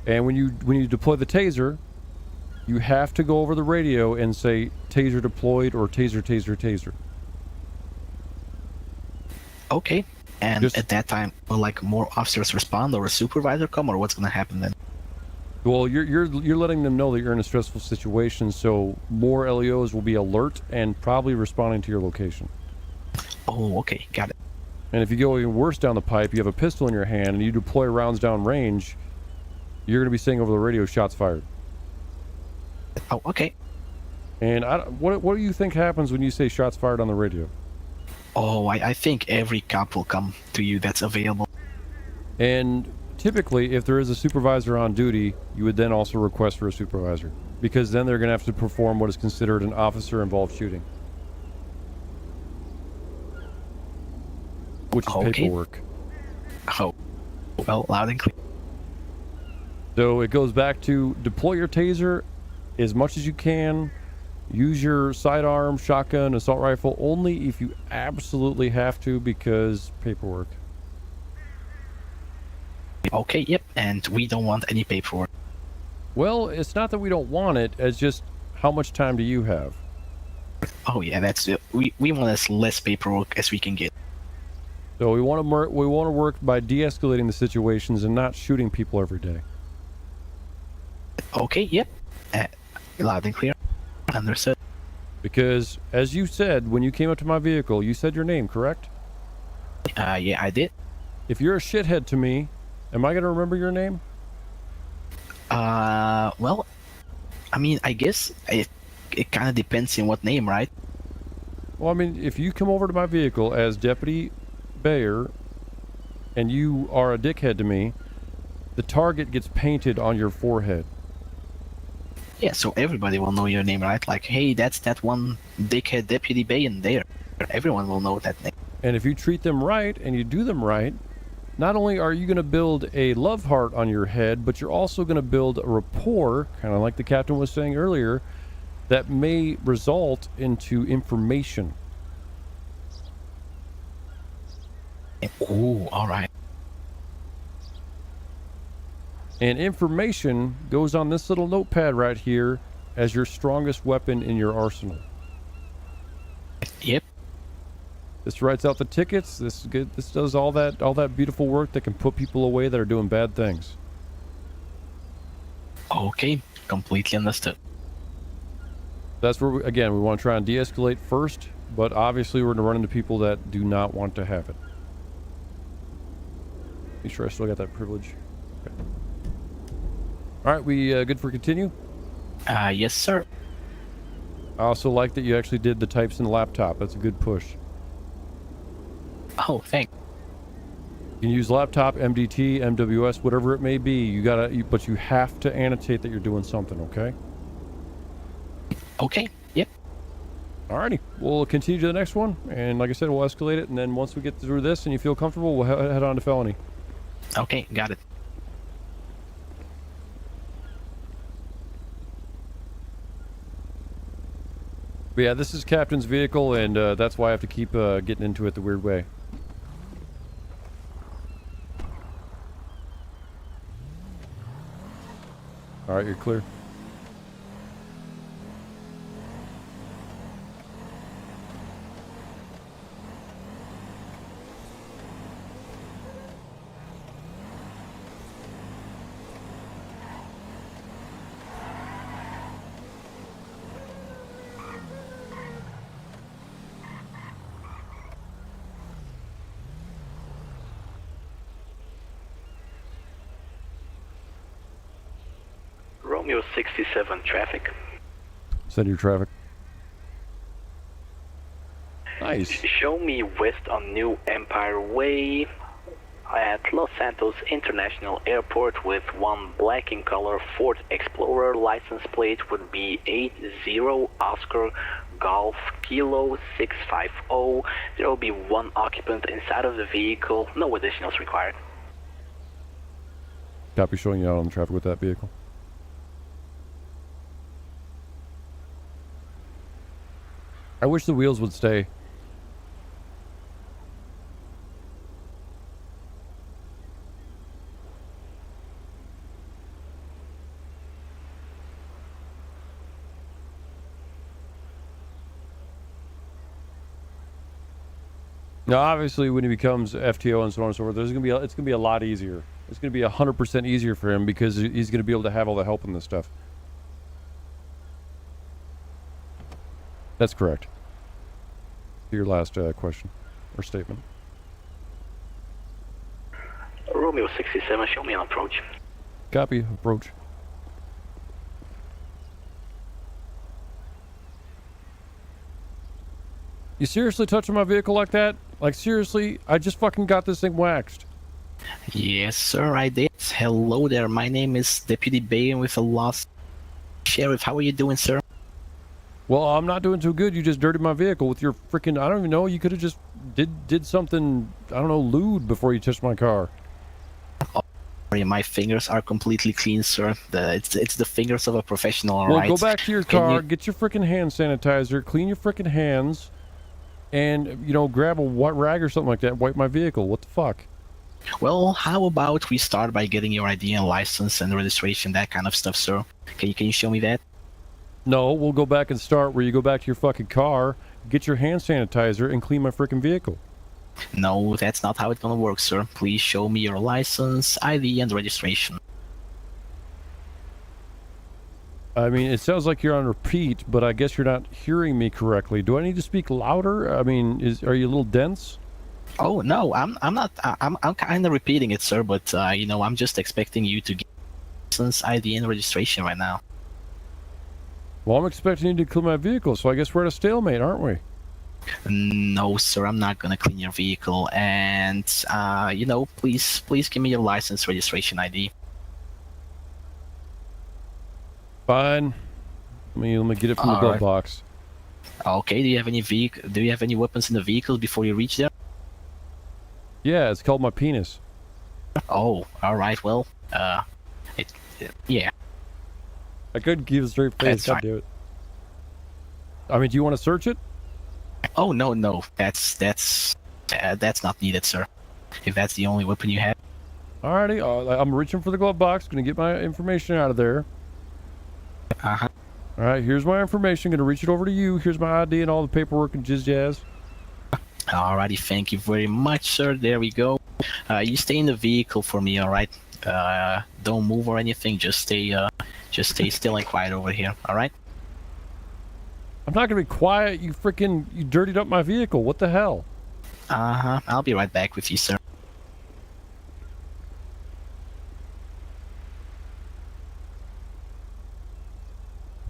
And when you deploy the taser, you have to go over the radio and say taser deployed or taser, taser, taser. Okay. And Just- at that time, will like more officers respond or a supervisor come, or what's gonna happen then? Well, you're letting them know that you're in a stressful situation, so more LEOs will be alert and probably responding to your location. Oh, okay, got it. And if you go even worse down the pipe, you have a pistol in your hand and you deploy rounds down range, you're going to be saying over the radio, shots fired. Oh, okay. And what do you think happens when you say shots fired on the radio? Oh, I think every cop will come to you that's available. And typically, if there is a supervisor on duty, you would then also request for a supervisor, because then they're going to have to perform what is considered an officer-involved shooting, which is Okay. paperwork. Oh, well, loud and clear. So it goes back to deploy your taser as much as you can. Use your sidearm, shotgun, assault rifle only if you absolutely have to, because paperwork. Okay, yep, and we don't want any paperwork. Well, it's not that we don't want it, it's just how much time do you have? Oh yeah, that's it. We want as less paperwork as we can get. So we want to work by de-escalating the situations and not shooting people every day. Okay, yep. Loud and clear. Understood. Because, as you said, when you came up to my vehicle, you said your name, correct? Yeah, I did. If you're a shithead to me, am I going to remember your name? Well, I mean, I guess it kind of depends on what name, right? Well, I mean, if you come over to my vehicle as Deputy Bayer, and you are a dickhead to me, the target gets painted on your forehead. Yeah, so everybody will know your name, right? Like, hey, that's that one dickhead Deputy Bay in there. Everyone will know that name. And if you treat them right and you do them right, not only are you going to build a love heart on your head, but you're also going to build a rapport, kind of like the captain was saying earlier, that may result into information. Ooh, all right. And information goes on this little notepad right here as your strongest weapon in your arsenal. Yep. This writes out the tickets. This does all that beautiful work that can put people away that are doing bad things. Okay, completely understood. That's where, we want to try and de-escalate first, but obviously we're going to run into people that do not want to have it. Make sure I still got that privilege. Okay. All right, we good for continue? Yes, sir. I also like that you actually did the types in the laptop. That's a good push. Oh, thanks. You can use laptop, MDT, MWS, whatever it may be. But you have to annotate that you're doing something, okay? Okay, yep. Alrighty, we'll continue to the next one, and like I said, we'll escalate it, and then once we get through this and you feel comfortable, we'll head on to felony. Okay, got it. But yeah, this is Captain's vehicle, and that's why I have to keep getting into it the weird way. Alright, you're clear. Romeo 67 traffic. Send your traffic. Nice. Show me west on New Empire Way at Los Santos International Airport with one black in color Ford Explorer. License plate would be 80 Oscar Golf Kilo 650. There will be one occupant inside of the vehicle. No additionals required. Copy, showing you out on the traffic with that vehicle. I wish the wheels would stay. Now, obviously, when he becomes FTO and so on and so forth, it's gonna be a lot easier. It's gonna be 100% easier for him because he's gonna be able to have all the help in this stuff. That's correct. Your last question or statement. Romeo 67, show me an approach. Copy. Approach. You seriously touching my vehicle like that? Like, seriously? I just fucking got this thing waxed. Yes, sir, I did. Hello there. My name is Deputy Bayon with the Lost Sheriff. How are you doing, sir? Well, I'm not doing too good. You just dirtied my vehicle with your freaking... I don't even know. You could have just did something, I don't know, lewd before you touched my car. My fingers are completely clean, sir. It's the fingers of a professional, all well, right? Go back to your car, get your freaking hand sanitizer, clean your freaking hands, and, you know, grab a white rag or something like that, wipe my vehicle. What the fuck? Well, how about we start by getting your ID and license and registration, that kind of stuff, sir? Can you show me that? No, we'll go back and start where you go back to your fucking car, get your hand sanitizer, and clean my freaking vehicle. No, that's not how it's gonna work, sir. Please show me your license, ID, and registration. I mean, it sounds like you're on repeat, but I guess you're not hearing me correctly. Do I need to speak louder? I mean, are you a little dense? Oh no, I'm not. I'm kind of repeating it, sir. But you know, I'm just expecting you to get license, ID, and registration right now. Well, I'm expecting you to clean my vehicle, so I guess we're at a stalemate, aren't we? No, sir, I'm not gonna clean your vehicle. And you know, please give me your license, registration, ID. Fine. Let me get it from the glove box. Okay. Do you have any weapons in the vehicle before you reach there? Yeah, it's called my penis. Oh, all right. Well, yeah. I couldn't give a straight face. That's fine. Do it. I mean, do you want to search it? Oh no, that's not needed, sir. If that's the only weapon you have. Alrighty, I'm reaching for the glove box. Gonna get my information out of there. Uh-huh. All right, here's my information. Gonna reach it over to you. Here's my ID and all the paperwork and jazz. Alrighty, thank you very much, sir. There we go. You stay in the vehicle for me, all right? Don't move or anything. Just stay still and quiet over here, all right? I'm not gonna be quiet. You dirtied up my vehicle. What the hell? Uh-huh. I'll be right back with you, sir.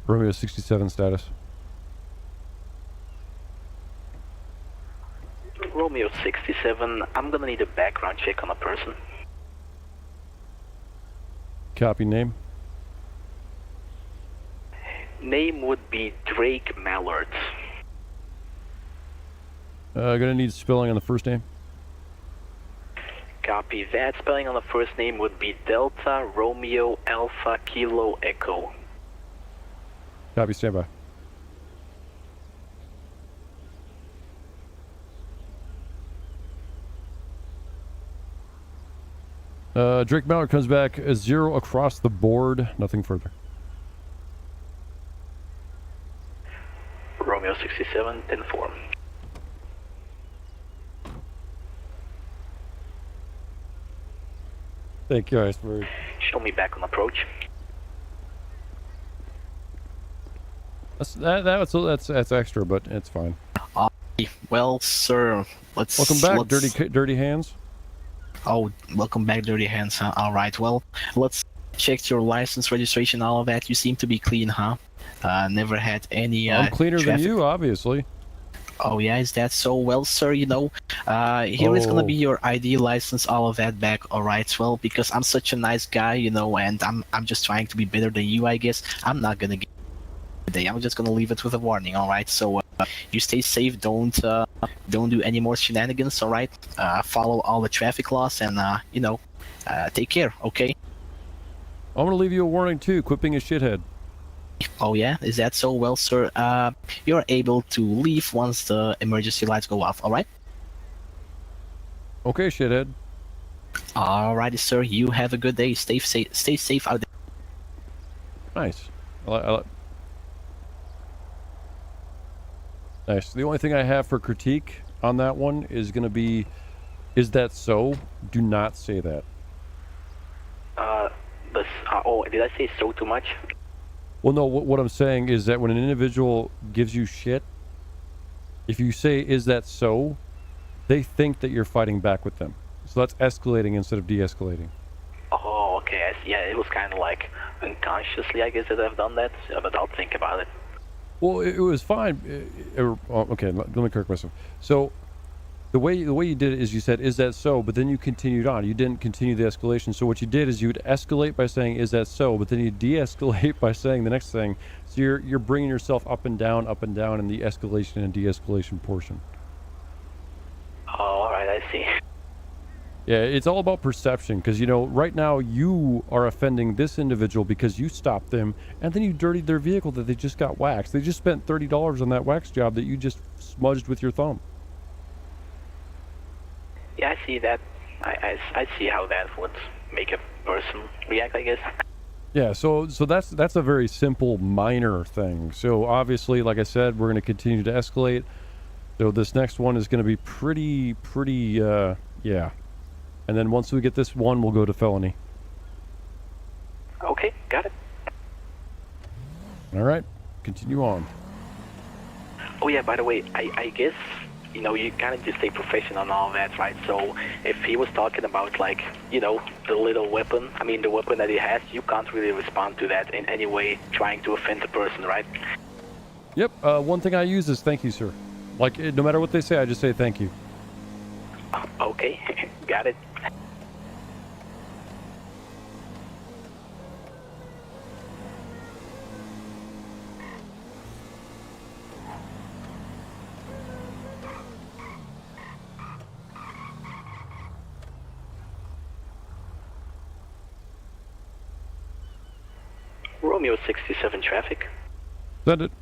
Romeo 67 status. Romeo 67, I'm gonna need a background check on a person. Copy. Name. Name would be Drake Mallard. Gonna need spelling on the first name. Copy that. Spelling on the first name would be Delta Romeo Alpha Kilo Echo. Copy. Stand by. Drake Mallard comes back as 0 across the board. Nothing further. Romeo 67, 10-4. Thank you, Iceberg. Show me back on approach. That's extra, but it's fine. Well, sir, Welcome back, dirty hands. Oh, welcome back, dirty hands, huh? All right, well, let's check your license, registration, all of that. You seem to be clean, huh? Never had any I'm cleaner than you, obviously. Oh yeah, is that so? Well, sir, you know, here is gonna be your ID, license, all of that back. All right, well, because I'm such a nice guy, you know, and I'm just trying to be better than you, I guess. I'm not gonna get today. I'm just gonna leave it with a warning. All right, so you stay safe. Don't do any more shenanigans. All right, follow all the traffic laws, and you know, take care. Okay. I'm gonna leave you a warning too. Quit being a shithead. Oh yeah, is that so? Well, sir, you're able to leave once the emergency lights go off. All right. Okay, shithead. Alrighty, sir. You have a good day. Stay safe out there. Nice. Nice. The only thing I have for critique on that one is going to be, is that so? Do not say that. Did I say so too much? Well, no, what I'm saying is that when an individual gives you shit, if you say, is that so, they think that you're fighting back with them. So that's escalating instead of de-escalating. Oh, okay. Yeah, it was kind of like unconsciously, I guess, that I've done that, but I'll think about it. Well, it was fine. Okay, let me correct myself. So the way you did it is you said, "Is that so?" But then you continued on. You didn't continue the escalation. So what you did is you would escalate by saying, "Is that so?" But then you de-escalate by saying the next thing. So you're bringing yourself up and down in the escalation and de-escalation portion. Oh, all right, I see. Yeah, it's all about perception, because right now you are offending this individual because you stopped them and then you dirtied their vehicle that they just got waxed. They just spent $30 on that wax job that you just smudged with your thumb. Yeah, I see that. I see how that would make a person react, I guess. Yeah, so that's a very simple, minor thing. So obviously, like I said, we're going to continue to escalate. So this next one is going to be pretty, yeah. And then once we get this one, we'll go to felony. Okay, got it. All right, continue on. Oh yeah, by the way, I guess, you kind of just stay professional and all that, right? So if he was talking about, like, the little weapon, the weapon that he has, you can't really respond to that in any way trying to offend the person, right? Yep, one thing I use is thank you, sir. Like, no matter what they say, I just say thank you. Okay, got it. Romeo 67 traffic. Send it.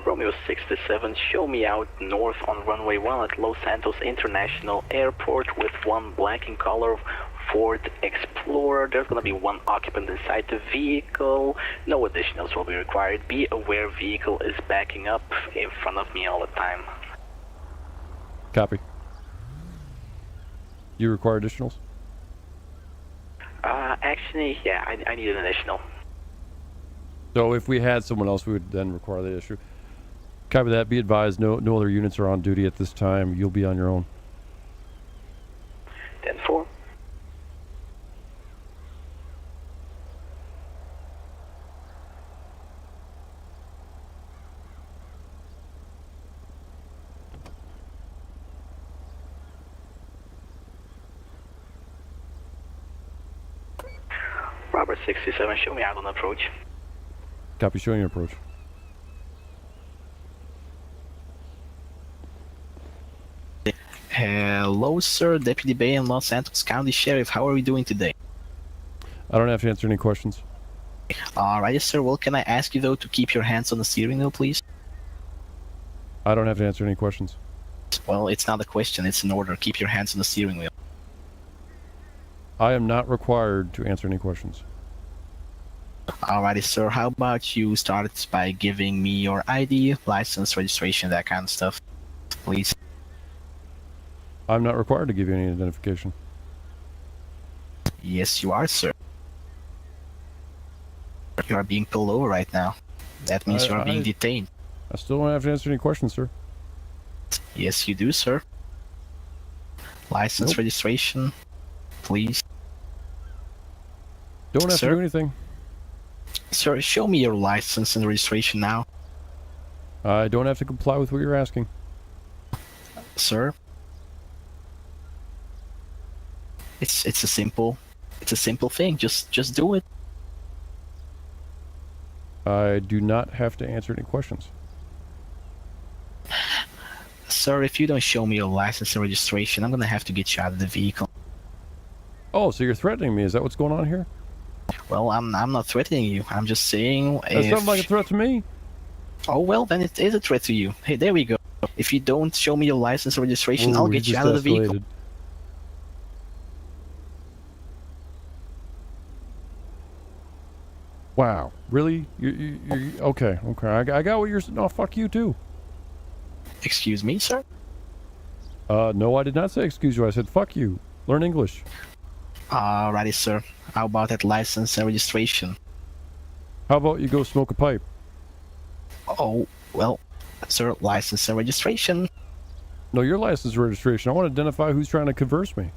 Romeo 67, show me out north on runway 1 at Los Santos International Airport with one black in color Ford Explorer. There's going to be one occupant inside the vehicle. No additionals will be required. Be aware vehicle is backing up in front of me all the time. Copy. You require additionals? Actually, yeah, I need an additional. So if we had someone else, we would then require the issue. Copy that. Be advised, no other units are on duty at this time. You'll be on your own. 10-4. Robert 67, show me out on approach. Copy, showing your approach. Hello, sir. Deputy Bay and Los Santos County Sheriff. How are we doing today? I don't have to answer any questions. Alrighty, sir. Well, can I ask you, though, to keep your hands on the steering wheel, please? I don't have to answer any questions. Well, it's not a question. It's an order. Keep your hands on the steering wheel. I am not required to answer any questions. Alrighty, sir. How about you start by giving me your ID, license, registration, that kind of stuff, please? I'm not required to give you any identification. Yes, you are, sir. You are being pulled over right now. That means you are being detained. I still don't have to answer any questions, sir. Yes, you do, sir. License, registration, please. Don't have Sir? to do anything. Sir, show me your license and registration now. I don't have to comply with what you're asking. Sir? It's a simple thing. Just do it. I do not have to answer any questions. Sir, if you don't show me your license and registration, I'm gonna have to get you out of the vehicle. Oh, so you're threatening me? Is that what's going on here? Well, I'm not threatening you. I'm just saying. That sounds like a threat to me. Oh well, then it is a threat to you. Hey, there we go. If you don't show me your license and registration, I'll get you out of the vehicle. Escalated. Wow, really? You okay? I got what you're. No, fuck you too. Excuse me, sir? No, I did not say excuse you. I said fuck you. Learn English. Alrighty, sir. How about that license and registration? How about you go smoke a pipe? Oh, well, sir, license and registration. No, your license and registration. I want to identify who's trying to converse me.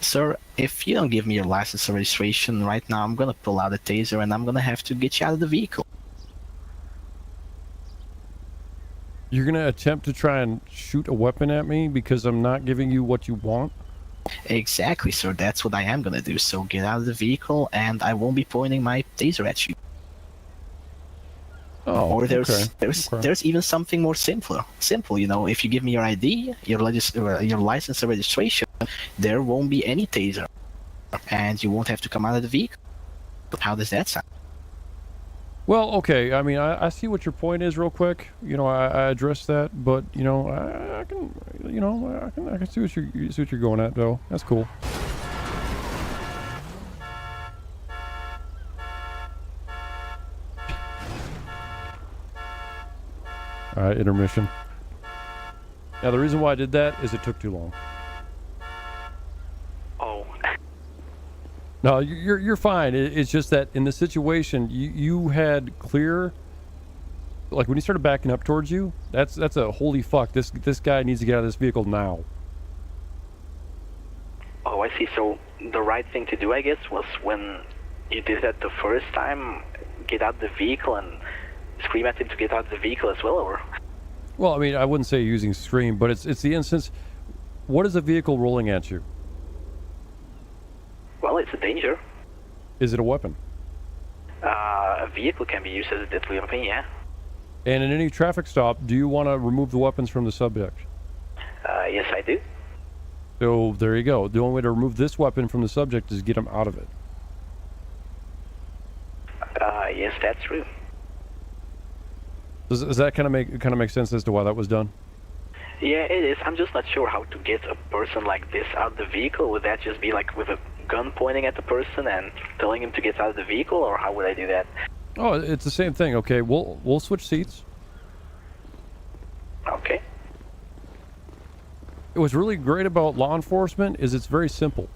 Sir, if you don't give me your license or registration right now, I'm gonna pull out a taser and I'm gonna have to get you out of the vehicle. You're gonna attempt to try and shoot a weapon at me because I'm not giving you what you want? Exactly, sir. That's what I am gonna do. So get out of the vehicle and I won't be pointing my taser at you. Oh, Or there's okay. there's even something more simple. You know, if you give me your ID, your license and registration, there won't be any taser, and you won't have to come out of the vehicle. How does that sound? Well, okay. I mean, I see what your point is real quick. You know, I addressed that, but you know, I can, you know, I can see what you're going at, though. That's cool. All right, intermission. Now, the reason why I did that is it took too long. Oh, No, you're fine. It's just that in the situation, you had clear, like when he started backing up towards you, that's a holy fuck. This guy needs to get out of this vehicle now. oh, I see. So the right thing to do, I guess, was when you did that the first time, get out the vehicle and scream at him to get out of the vehicle as well, or? Well, I mean, I wouldn't say using scream, but it's the instance. What is a vehicle rolling at you? Well, it's a danger. Is it a weapon? A vehicle can be used as a deadly weapon, yeah. And in any traffic stop, do you want to remove the weapons from the subject? Yes, I do. So there you go. The only way to remove this weapon from the subject is get him out of it. Yes, that's true. Does that kind of make sense as to why that was done? Yeah, it is. I'm just not sure how to get a person like this out of the vehicle. Would that just be like with a gun pointing at the person and telling him to get out of the vehicle, or how would I do that? Oh, it's the same thing. Okay, we'll switch seats. Okay. What's really great about law enforcement is it's very simple.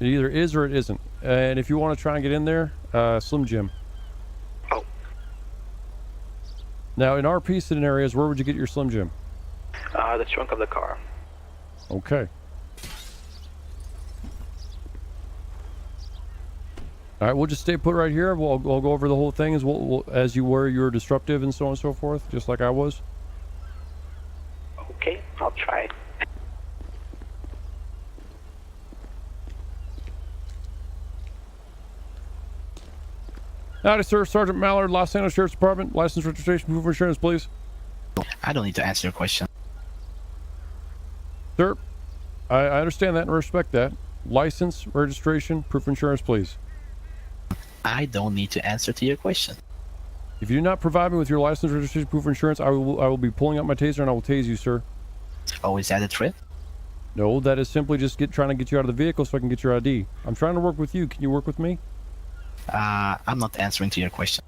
It either is or it isn't. And if you want to try and get in there, Slim Jim. Oh. Now, in RP scenarios, where would you get your Slim Jim? The trunk of the car. Okay. All right, we'll just stay put right here. We'll go over the whole thing as you were. You're disruptive and so on and so forth, just like I was. Okay, I'll try. Howdy, sir. Sergeant Mallard, Los Angeles Sheriff's Department. License, registration, proof of insurance, please. I don't need to answer your question. Sir, I understand that and respect that. License, registration, proof of insurance, please. I don't need to answer to your question. If you do not provide me with your license, registration, proof of insurance, I will be pulling out my taser and I will tase you, sir. Oh, is that a threat? No, that is simply just trying to get you out of the vehicle so I can get your ID. I'm trying to work with you. Can you work with me? I'm not answering to your question.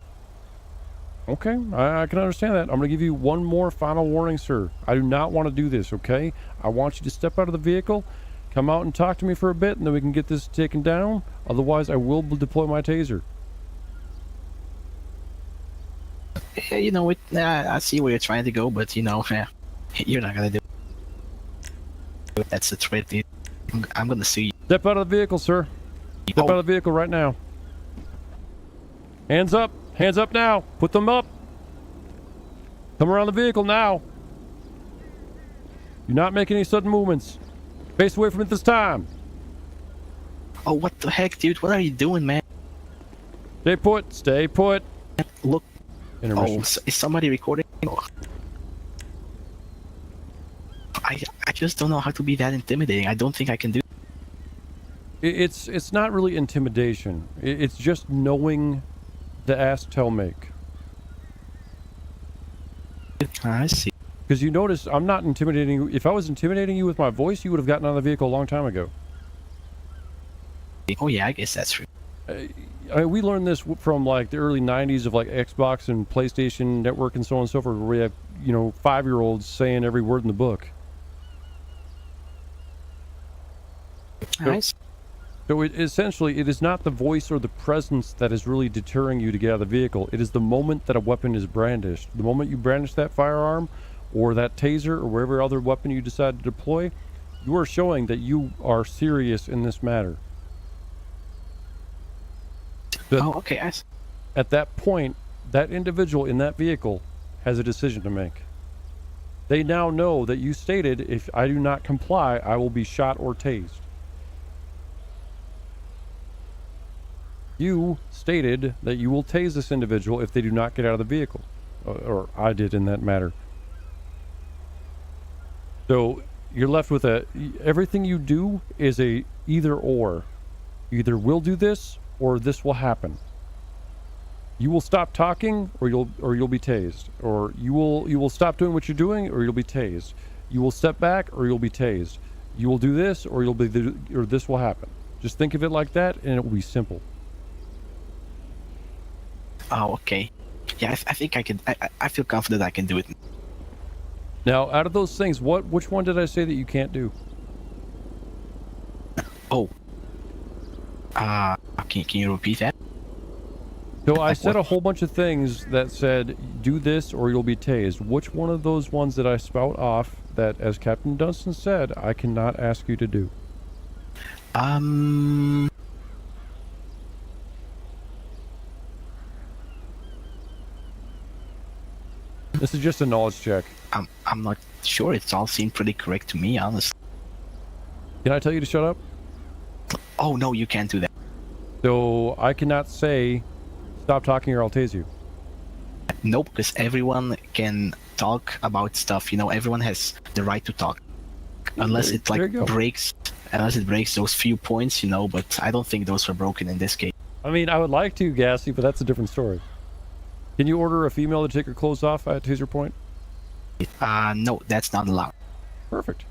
Okay, I can understand that. I'm going to give you one more final warning, sir. I do not want to do this, okay? I want you to step out of the vehicle, come out and talk to me for a bit, and then we can get this taken down. Otherwise, I will deploy my taser. Yeah, you know, I see where you're trying to go, but you know, you're not gonna do it. That's a threat, dude. I'm gonna sue you. Step out of the vehicle, sir. Step out of the vehicle right now. Hands up. Hands up now. Put them up. Come around the vehicle now. Do not make any sudden movements. Face away from it this time. Oh, what the heck, dude? What are you doing, man? Stay put. Stay put. Look. Intermission. Oh, is somebody recording? I just don't know how to be that intimidating. I don't think I can do. It's not really intimidation. It's just knowing the ask, tell, make. I see. Because you notice I'm not intimidating you. If I was intimidating you with my voice, you would have gotten out of the vehicle a long time ago. Oh yeah, I guess that's true. We learned this from like the early 90s of like Xbox and PlayStation Network and so on and so forth, where we have, 5-year-olds saying every word in the book. I see. So essentially, it is not the voice or the presence that is really deterring you to get out of the vehicle. It is the moment that a weapon is brandished. The moment you brandish that firearm or that taser or whatever other weapon you decide to deploy, You are showing that you are serious in this matter. Oh, okay. At that point, that individual in that vehicle has a decision to make. They now know that you stated, if I do not comply, I will be shot or tased. You stated that you will tase this individual if they do not get out of the vehicle. Or I did in that matter. So you're left with everything you do is a either or. You either will do this or this will happen. You will stop talking or you'll be tased. Or you will stop doing what you're doing or you'll be tased. You will step back or you'll be tased. You will do this or or this will happen. Just think of it like that and it will be simple. Oh, okay. Yeah, I think I can. I feel confident I can do it. Now, out of those things, which one did I say that you can't do? Oh. Can you repeat that? So I said a whole bunch of things that said, do this or you'll be tased. Which one of those ones did I spout off that, as Captain Dunstan said, I cannot ask you to do? This is just a knowledge check. I'm not sure. It's all seemed pretty correct to me, honestly. Can I tell you to shut up? Oh, no, you can't do that. So I cannot say, stop talking or I'll tase you. Nope, because everyone can talk about stuff. You know, everyone has the right to talk. Unless it breaks those few points, you know, but I don't think those were broken in this case. I mean, I would like to, Gassy, but that's a different story. Can you order a female to take her clothes off at taser point? No, that's not allowed. Perfect.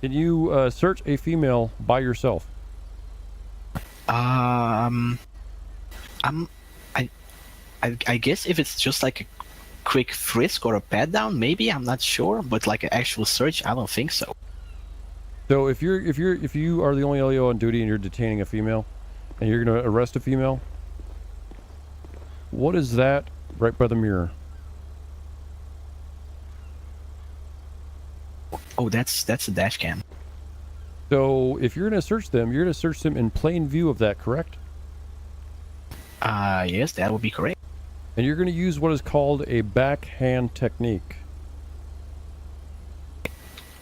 Can you search a female by yourself? I guess if it's just like a quick frisk or a pat down, maybe, I'm not sure, but like an actual search, I don't think so. So if you are the only LEO on duty and you're detaining a female and you're going to arrest a female, what is that right by the mirror? Oh, that's a dash cam. So if you're going to search them, you're going to search them in plain view of that, correct? Yes, that would be correct. And you're going to use what is called a backhand technique.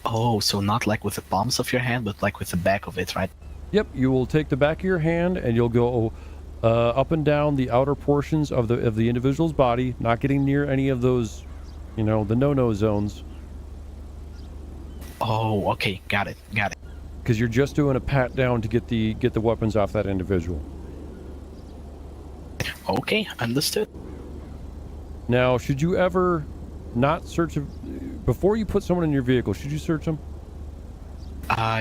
Oh, so not like with the palms of your hand, but like with the back of it, right? Yep, you will take the back of your hand and you'll go up and down the outer portions of the individual's body, not getting near any of those, you know, the no-no zones. Oh, okay, got it. Because you're just doing a pat down to get the weapons off that individual. Okay, understood. Now, should you ever not search before you put someone in your vehicle? Should you search them?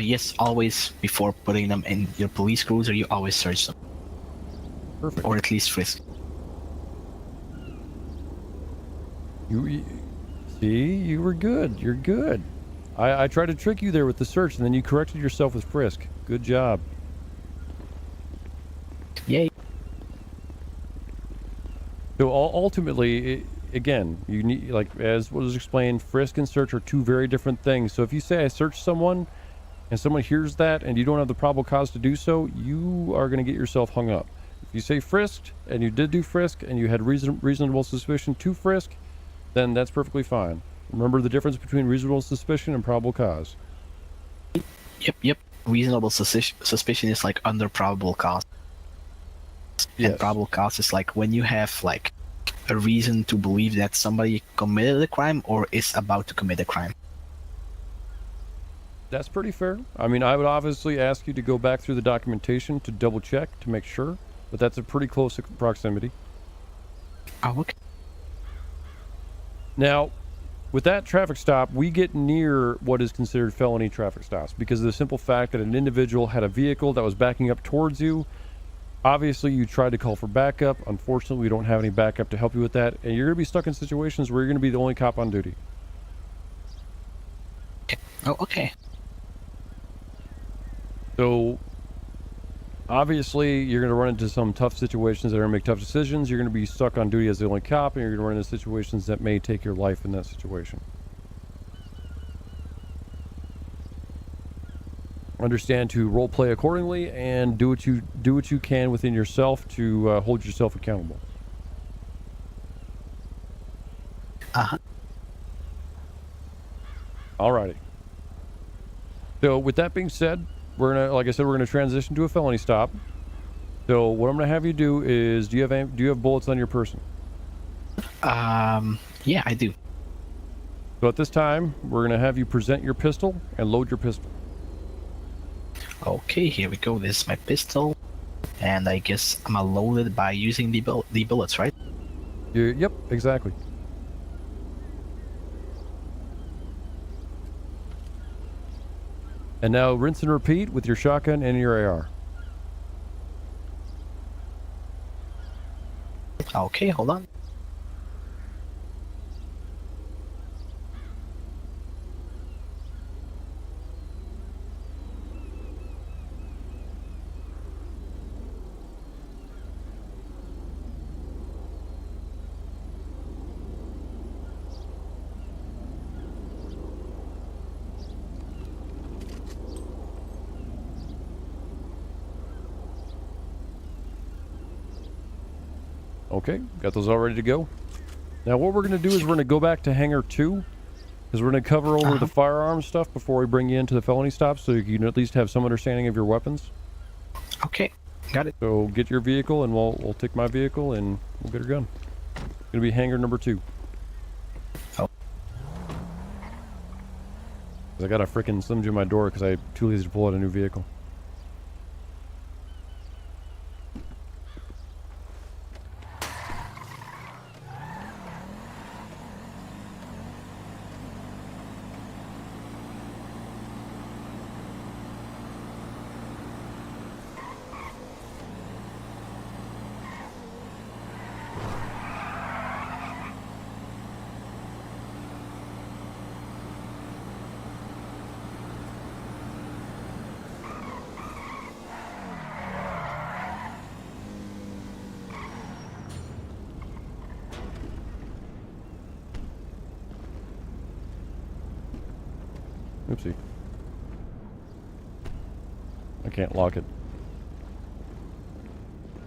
Yes, always before putting them in your police cruiser, you always search them. Perfect. Or at least frisk. You see, you were good. You're good. I tried to trick you there with the search, and then you corrected yourself with frisk. Good job. Yay. So ultimately, again, you need, like as was explained, frisk and search are two very different things. So if you say I searched someone, and someone hears that, and you don't have the probable cause to do so, you are going to get yourself hung up. If you say frisked, and you did do frisk, and you had reasonable suspicion to frisk, then that's perfectly fine. Remember the difference between reasonable suspicion and probable cause. Yep. Reasonable suspicion is like under probable cause. Yes. And probable cause is like when you have like a reason to believe that somebody committed a crime or is about to commit a crime. That's pretty fair. I mean, I would obviously ask you to go back through the documentation to double check to make sure, but that's a pretty close proximity. Oh, okay. Now, with that traffic stop, we get near what is considered felony traffic stops because of the simple fact that an individual had a vehicle that was backing up towards you. Obviously, you tried to call for backup. Unfortunately, we don't have any backup to help you with that, and you're going to be stuck in situations where you're going to be the only cop on duty. Oh, okay. So, obviously, you're going to run into some tough situations that are going to make tough decisions. You're going to be stuck on duty as the only cop, and you're going to run into situations that may take your life in that situation. understand to role play accordingly and do what you can within yourself to hold yourself accountable. Alrighty. So with that being said, we're gonna transition to a felony stop. So what I'm gonna have you do is, do you have bullets on your person? Yeah, I do. So at this time, we're gonna have you present your pistol and load your pistol. Okay, here we go. This is my pistol, and I guess I'm loaded by using the bullets, right? Yep, exactly. And now rinse and repeat with your shotgun and your AR. Okay, hold on. Okay, got those all ready to go. Now what we're going to do is we're going to go back to Hangar 2, because we're going to cover over the firearm stuff before we bring you into the felony stop, so you can at least have some understanding of your weapons. Okay, got it. So get your vehicle, and we'll take my vehicle, and we'll get her gun. It's going to be Hangar number 2. Oh. I got a freaking Slim Jim my door because I'm too lazy to pull out a new vehicle. Oopsie. I can't lock it.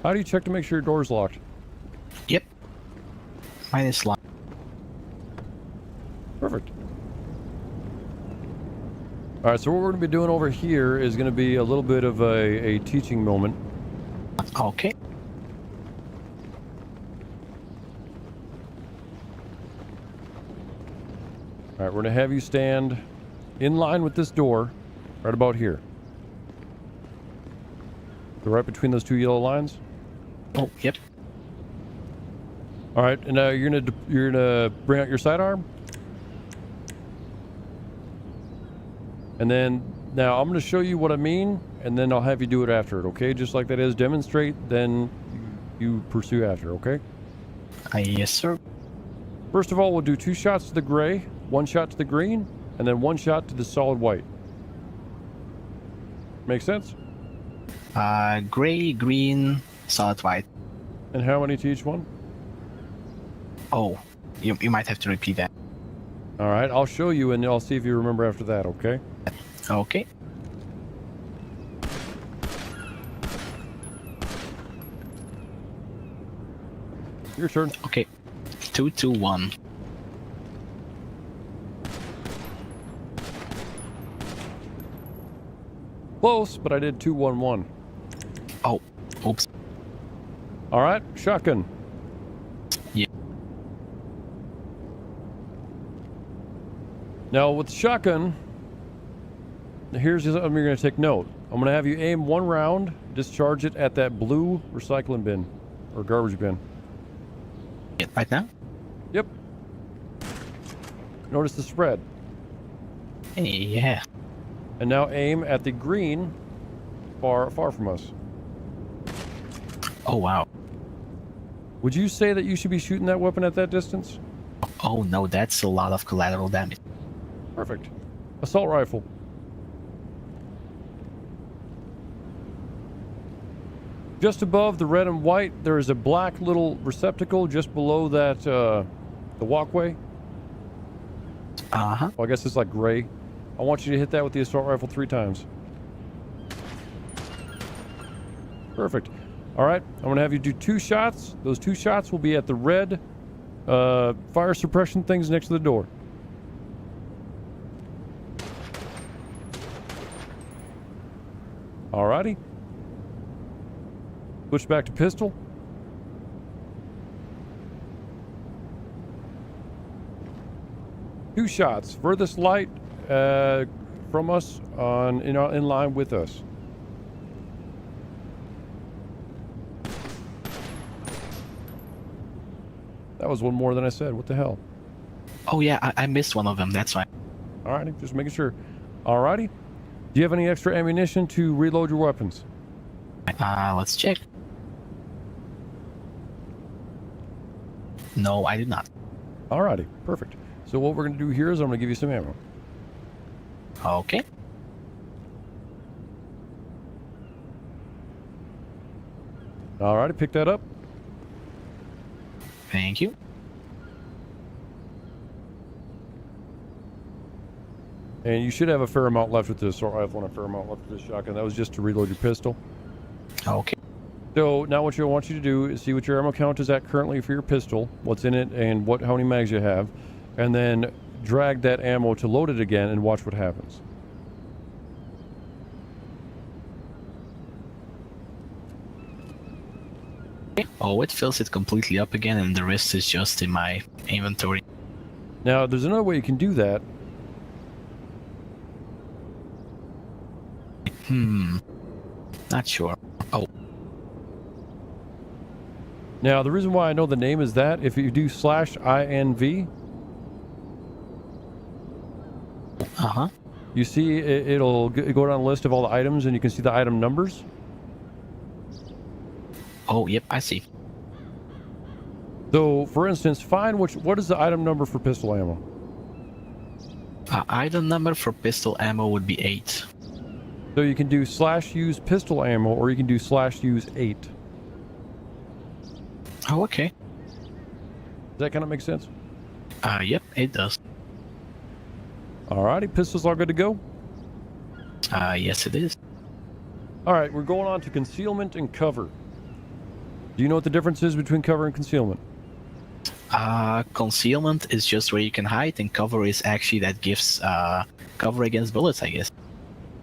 How do you check to make sure your door's locked? Yep. Mine is locked. Perfect. Alright, so what we're going to be doing over here is going to be a little bit of a teaching moment. Okay. Alright, we're going to have you stand in line with this door, right about here. So right between those two yellow lines. Oh, yep. All right, and now you're gonna bring out your sidearm, and then now I'm gonna show you what I mean, and then I'll have you do it after it. Okay, just like that is demonstrate, then you pursue after. Okay. Yes, sir. First of all, we'll do 2 shots to the gray, 1 shot to the green, and then 1 shot to the solid white. Make sense? Gray, green, solid white. And how many to each one? Oh, you might have to repeat that. All right, I'll show you, and I'll see if you remember after that. Okay. Okay. Your turn. Okay. 2, 2, 1. Close, but I did 2, 1, 1. Oh, oops. All right, shotgun. Yeah. Now with the shotgun, here's something you're going to take note. I'm going to have you aim 1 round, discharge it at that blue recycling bin or garbage bin. Right now? Yep. Notice the spread. Yeah. And now aim at the green far from us. Oh, wow. Would you say that you should be shooting that weapon at that distance? Oh, no, that's a lot of collateral damage. Perfect. Assault rifle. Just above the red and white, there is a black little receptacle just below that, the walkway. Uh-huh. Well, I guess it's like gray. I want you to hit that with the assault rifle 3 times. Perfect. All right, I'm going to have you do 2 shots. Those 2 shots will be at the red fire suppression things next to the door. Alrighty. Switch back to pistol. Two shots. Furthest light from us in line with us. That was one more than I said. What the hell? Oh yeah, I missed one of them. That's why. Alrighty, just making sure. Alrighty. Do you have any extra ammunition to reload your weapons? Let's check. No, I did not. Alrighty, perfect. So what we're going to do here is I'm going to give you some ammo. Okay. Alrighty, pick that up. Thank you. And you should have a fair amount left with this assault rifle and a fair amount left with this shotgun. That was just to reload your pistol. Okay. So now what I want you to do is see what your ammo count is at currently for your pistol, what's in it, and how many mags you have, and then drag that ammo to load it again and watch what happens. Oh, it fills it completely up again, and the rest is just in my inventory. Now, there's another way you can do that. Not sure. Oh. Now, the reason why I know the name is that if you do /INV, you see it'll go down a list of all the items, and you can see the item numbers. Oh, yep, I see. So, for instance, find what is the item number for pistol ammo? Item number for pistol ammo would be 8. So you can do /use pistol ammo, or you can do /use 8. Oh, okay. Does that kind of make sense? Yep, it does. Alrighty, pistols all good to go? Yes, it is. Alright, we're going on to concealment and cover. Do you know what the difference is between cover and concealment? Concealment is just where you can hide, and cover is actually that gives cover against bullets, I guess.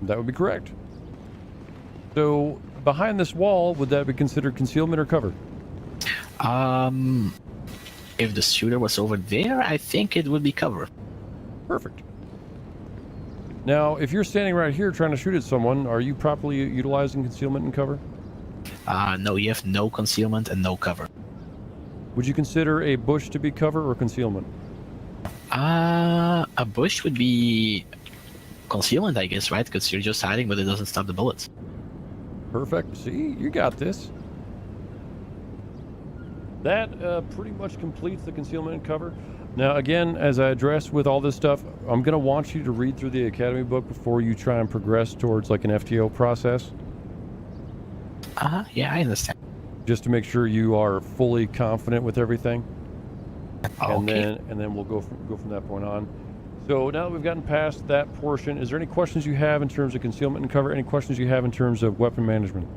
That would be correct. So, behind this wall, would that be considered concealment or cover? If the shooter was over there, I think it would be cover. Perfect. Now, if you're standing right here trying to shoot at someone, are you properly utilizing concealment and cover? No, you have no concealment and no cover. Would you consider a bush to be cover or concealment? A bush would be concealment, I guess, right? Because you're just hiding, but it doesn't stop the bullets. Perfect. See, you got this. That pretty much completes the concealment and cover. Now, again, as I address with all this stuff, I'm going to want you to read through the Academy book before you try and progress towards like an FTO process. Yeah, I understand. Just to make sure you are fully confident with everything. Okay. And then we'll go from that point on. So now that we've gotten past that portion, is there any questions you have in terms of concealment and cover? Any questions you have in terms of weapon management?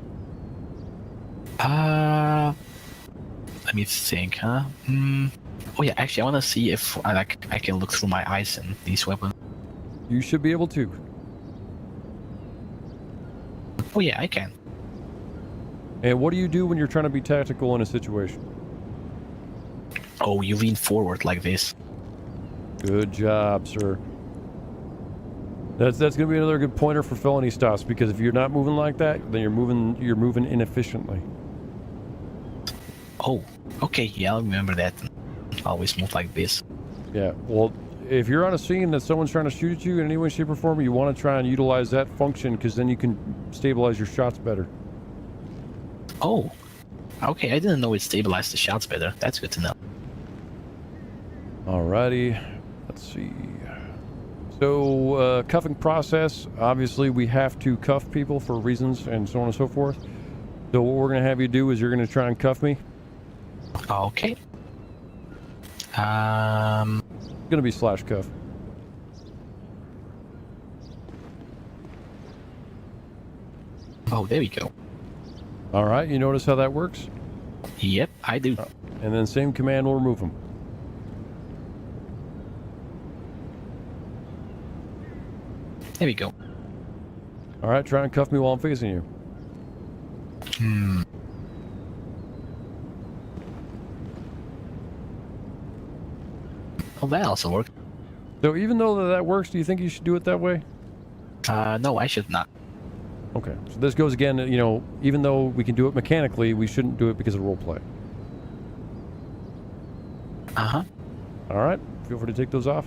Let me think, Oh yeah, actually, I want to see if I can look through my eyes in these weapons. You should be able to. Oh yeah, I can. And what do you do when you're trying to be tactical in a situation? Oh, you lean forward like this. Good job, sir. That's going to be another good pointer for felony stops, because if you're not moving like that, then you're moving inefficiently. Oh, okay, yeah, I'll remember that. Always move like this. Yeah, well, if you're on a scene that someone's trying to shoot at you in any way, shape, or form, you want to try and utilize that function, because then you can stabilize your shots better. Oh, okay, I didn't know it stabilized the shots better. That's good to know. Alrighty, let's see. So, cuffing process, obviously we have to cuff people for reasons and so on and so forth. So what we're going to have you do is you're going to try and cuff me. Okay. It's going to be /cuff. Oh, there we go. All right, you notice how that works? Yep, I do. And then same command will remove them. There we go. All right, try and cuff me while I'm facing you. Well, that also worked. So even though that works, do you think you should do it that way? No, I should not. Okay, so this goes again, you know, even though we can do it mechanically, we shouldn't do it because of roleplay. Uh-huh. All right, feel free to take those off.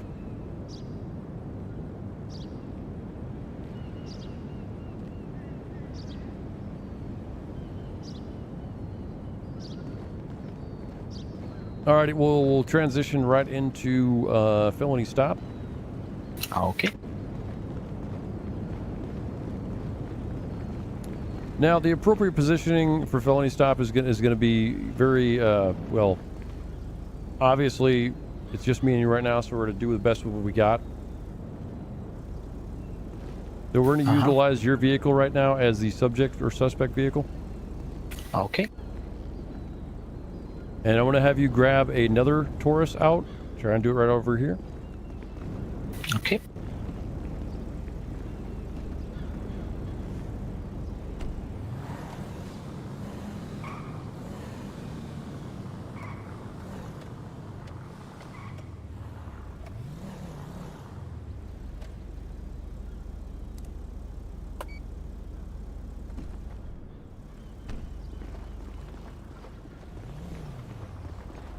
Alrighty, we'll transition right into felony stop. Okay. Now, the appropriate positioning for felony stop is going to be very well. Obviously, it's just me and you right now, so we're going to do the best with what we got. So we're going to utilize your vehicle right now as the subject or suspect vehicle. Okay. And I want to have you grab another Taurus out. Try and do it right over here. Okay.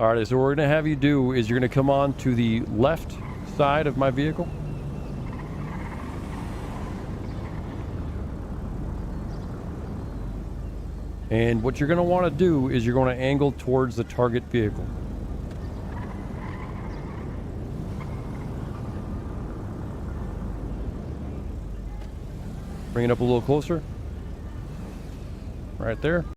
All right, so what we're going to have you do is you're going to come on to the left side of my vehicle. And what you're going to want to do is you're going to angle towards the target vehicle. Bring it up a little closer. Right there.